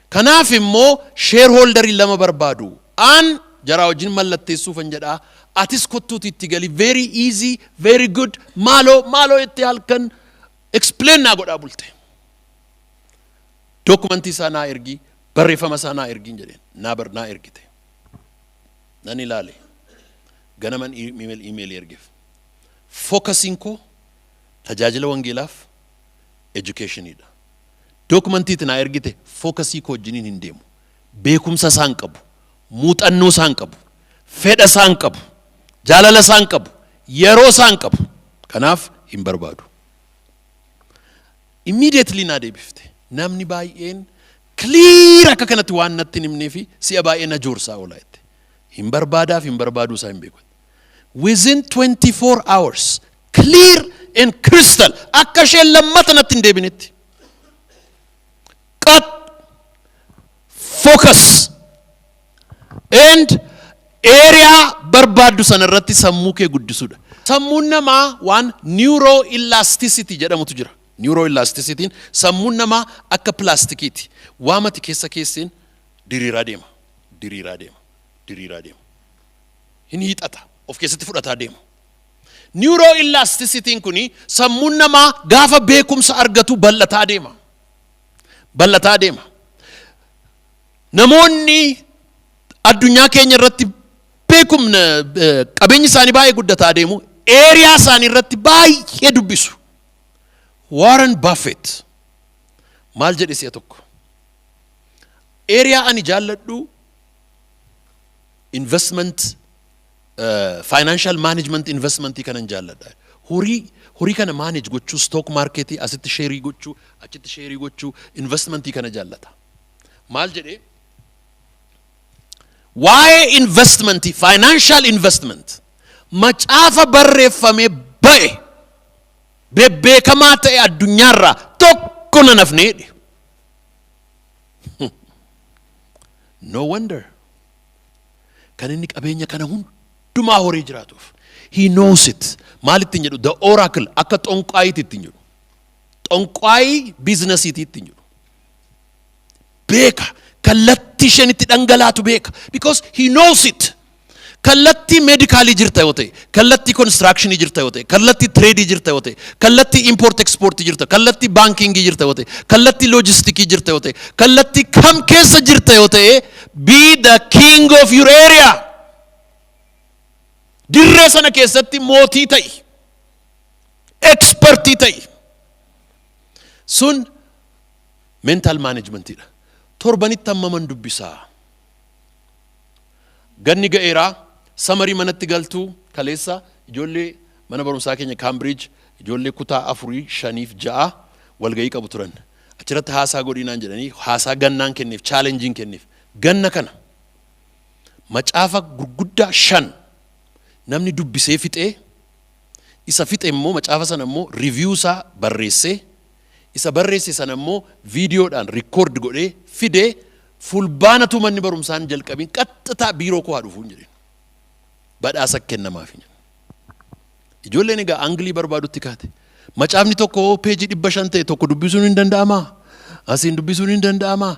Kanaaf immoo shareholder 2 barbaadu. An jaraa wajjin mallatteessuuf an jedhaa. Atis kottuuti itti gali. Very easy, very good. Maaloo itti halkan explain naa godhaa bulte. Document isaa naa ergi, barreeffama isaa naa ergi jedheen. Naa ergite. Nan ilaale. Ganaman email ergeef. Focusing ko tajaajila wangeelaaf education ida. Documentii tana ergite focusii ko wajjiniin hin deemu. Beekumsa isaan qabu, muuxannoo isaan qabu, fedha isaan qabu, jaalala isaan qabu, yeroo isaan qabu. Kanaaf hin barbaadu. Immediately naa deebifte. Namni baay'een clear akka kanatti waan natti himnee fi si'a baay'ee na joorsaa oolaa jette. Hin barbaadaaf hin barbaaduu isaa hin beeku. within 24 hours clear and crystal akka isheen lammatanatti hin deebinetti qat focus and area barbaaddu sanarratti sammuu kee guddisuudha. Sammuun namaa waan neuroelasticity jedhamutu jira. Neuroelasticity sammuun namaa akka plaastikiiti. Waamati keessa keesseen diriiraa deema. Diriiraa deema. Diriiraa deema. Hin hiixata. Of keessatti fudhataa deema. Neuroelasticity kuni sammuun namaa gaafa beekumsa argatu bal'ataa deema. Bal'ataa deema. Namoonni addunyaa keenya irratti beekumna qabeenyi isaanii baay'ee guddataa deemu. Area isaanii irratti baay'ee dubbisu. Warren Buffett maal jedhe si'a tokko. Area ani jaalladhu investment financial management investment kanan jaalladha. Horii kana manage gochuu stock market asitti share gochuu achitti share gochuu investment kana jaallata. Maal jedhe? Why investment financial investment macaafa barreeffame bae bebbeekamaa ta'e addunyaarraa tokko na nafneedhe. No wonder kan inni qabeenya kana hundumaa horii jiraatuuf. He knows it. Maalittiin jedhu the oracle akka xonqaayitti ittiin jedhu. Xonqaayi biizinasiitti ittiin jedhu. Beeka kallattii isheen itti dhangalaatu beeka because he knows it. Kallatti medically jirta yoo ta'e, kallatti construction jirta yoo ta'e, kallatti trade jirta yoo ta'e, kallatti import export jirta, kallatti banking jirta yoo ta'e, kallatti logistics jirta yoo ta'e, kallatti kam keessa jirta yoo ta'e, be the king of your area. Dirree sana keessatti mootii ta'i, expertii ta'i. Sun mental managementidha. Torbanitti hammaman dubbisaa. Ganni ga'eeraa. Samarii manatti galtuu kaleessa ijoollee mana barumsaa keenya Cambridge ijoollee kutaa 4 5 6 walgahii qabu turan. Achirratti haasaa godhinaan jedhanii haasaa gannaan kenneef challenging kenneef. Ganna kana macaafa gurguddaa 5 namni dubbisee fixee isa fixe immoo macaafa sana immoo review isaa barreessee isa barreesse sana immoo viidiyoodhaan record godhee fidee fulbaanatu manni barumsaan jalqabiin qaxxataa biiroo koo haa dhufuun jedheen. Badhaasa kennamaaf. Ijoolleen egaa Anglii barbaadutti kaate. Macaafni tokko peejii 500 ta'e tokko dubbisuun hin danda'amaa? Asiin dubbisuun hin danda'amaa?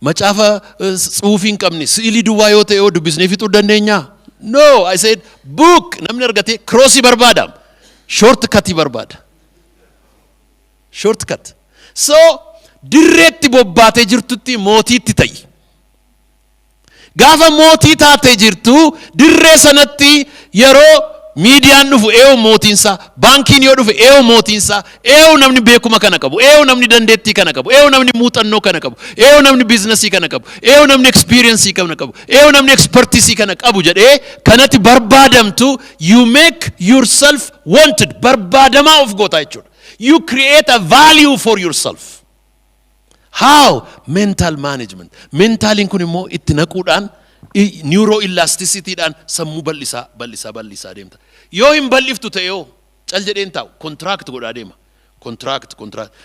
Macaafa tsuufii hin qabne si'ilii duwwaa yoo ta'e dubbisnee fixuu dandeenyaa? No, I said book namni argatee crossii barbaada. Shortcut barbaada. Shortcut. So dirreetti bobbaatee jirtutti mootiitti ta'i. Gaafa mootii taatee jirtu dirree sanatti yeroo miidiyaan dhufu eewu mootiinsa, baankiin yoo dhufu eewu mootiinsa, eewu namni beekuma kana qabu, eewu namni dandeettii kana qabu, eewu namni muuxannoo kana qabu, eewu namni biizinasii kana qabu, eewu namni experience kana qabu, eewu namni expertise kana qabu jedhee kanatti barbaadamtu. You make yourself wanted. Barbaadamaa of goota jechuudha. You create a value for yourself. How? Mental management. Mentalin kun immoo itti naquudhaan neuroelasticity-dhaan sammuu bal'isaa deemta. Yoo hin bal'iftu ta'e yoo cal jedheen taa'u contract godhaa deema. Contract.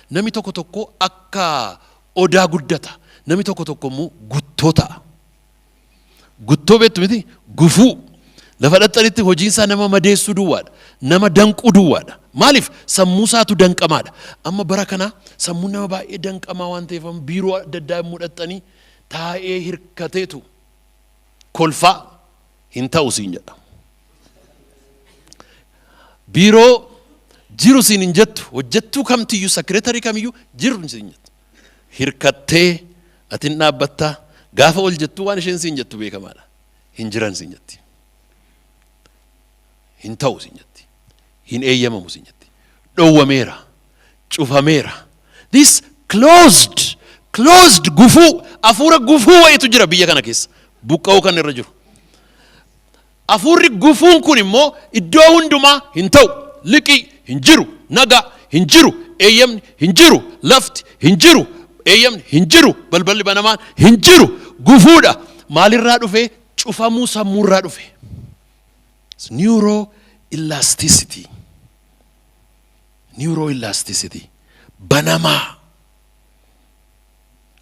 Namni tokko tokko akka odaa guddata. Namni tokko tokko immoo guttoo ta'a. Guttoo beektu miti gufuu. Lafa dhaxxanitti hojiinsaa nama madeessuu duwwaadha. Nama danquu duwwaadha. Maaliif sammuu isaatu danqamaadha. Amma bara kana sammuu nama baay'ee danqamaa waan ta'eef biiroo adda addaa mudhaxxanii taa'ee hirkateetu kolfaa hin ta'u siin jedha. Biiroo jiru siin hin jettu hojjettuu kamtiyyuu sekreetarii kamiyyuu jiru siin jettu. Hirkattee atin dhaabbattaa gaafa ol jettuu waan isheen siin jettu beekamaadha. Hin jiran siin jetti. Hin ta'u siin jetti. Hin eeyyamamu siin jetti. Dhowwameera. Cufameera. This closed gufuu afuura gufuu wayitu jira biyya kana keessa. Buqqa'uu kan irra jiru. Afuurri gufuun kun immoo iddoo hundumaa hin ta'u. Liqii hin jiru. Nagaa hin jiru. Eeyyamni hin jiru. Lafti hin jiru. Eeyyamni hin jiru. Balballi banamaan hin jiru. Gufuudha. Maalirraa dhufe? Cufamuu sammuurraa dhufe. Neuro elasticity. Neuroelasticity. Banama.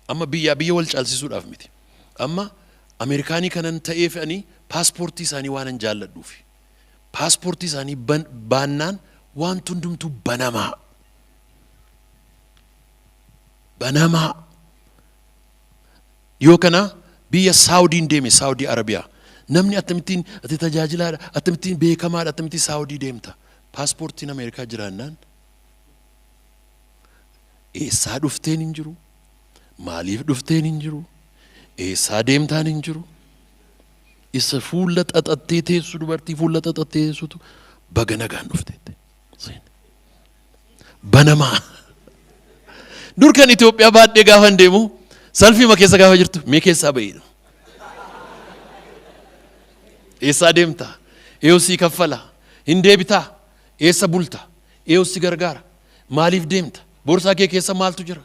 Amma biyya wal caalchisuudhaaf miti. Amma Ameerikaanii kanan ta'eef ani paaspoortii isaanii waan hin jaalladhuufi. Paaspoortii isaanii baannaan waan hundumtuu banamaa. Banamaa. Yoo kana biyya Saawudiin deeme Saawudii Arabiyaa. Namni atamittiin ati tajaajilaadha, atamittiin beekamaadha, atamittiin Saawudii deemta. Paaspoortiin Ameerikaa jiraannaan eessaa dhufteen hin jiru. Maaliif dhufteen hin jiru. Eessaa deemtaan hin jiru. Isa fuula xaxattee teessu dubartii fuula xaxattee teessutu baga nagaan dhufteette. Banamaa. Dur kan Itoophiyaa baadhee gaafa deemu salfii keessa gaafa jirtu mee keessaa ba'iidha. Eessaa deemta? Eeyoosii kaffala? Hin deebitaa? Eessa bulta? Eeyoosii gargaara? Maaliif deemta? Boorsaa kee keessa maaltu jira?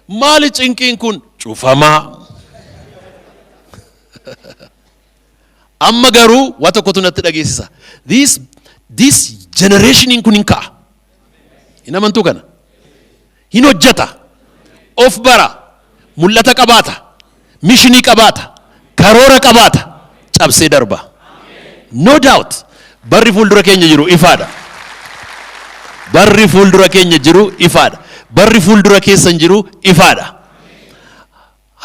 Maali cinqiin kun? Cufamaa. Amma garuu waa tokkotu natti dhageessisa. This generationiin kun hin ka'a. Hin amantuu kana? Hin hojjeta. Of bara. Mul'ata qabaata. Mishinii qabaata. Karoora qabaata. Cabsee darba. No doubt. Barri fuuldura keenya jiru ifaadha. Barri fuuldura keenya jiru ifaadha. Barri fuuldura keessan jiru ifaadha.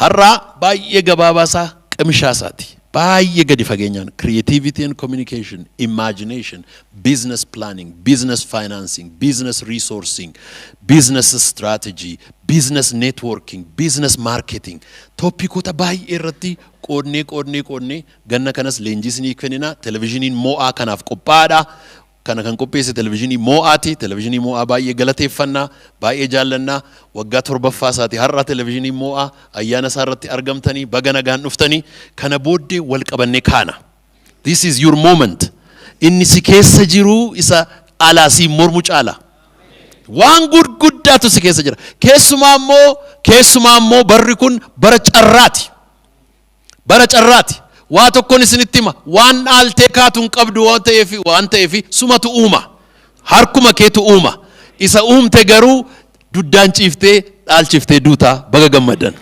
Har'a baay'ee gabaabaasaa qamishaasaati. Baay'ee gadi fageenyaan creativity and communication, imagination, business planning, business financing, business resourcing, business strategy, business networking, business marketing. Topiikota baay'ee irratti qoodnee ganna kanas leenjisnii kennina. Televizyiniin mo'aa kanaaf qophaa'aadha. Kana kan qopheesse televizyinii mo'aati. Televizyinii mo'aa baay'ee galateeffannaa, baay'ee jaallannaa. Waggaa 7ffasaati har'a televizyinii mo'aa ayyaana isaa irratti argamtanii baga nagaan dhuftanii kana booddee wal qabannee kaana. This is your moment. Inni si keessa jiru isa alaasii mormu caala. Waan guddaatu si keessa jira. Keessumaa immoo barri kun bara carraati. Bara carraati. Waa tokkoon isinitti hima waan dhaaltee kaatuun qabdu waan ta'eef sumatu uuma. Harkuma keetu uuma. Isa uumte garuu duddaan ciiftee dhaalchiftee duutaa baga gammadan.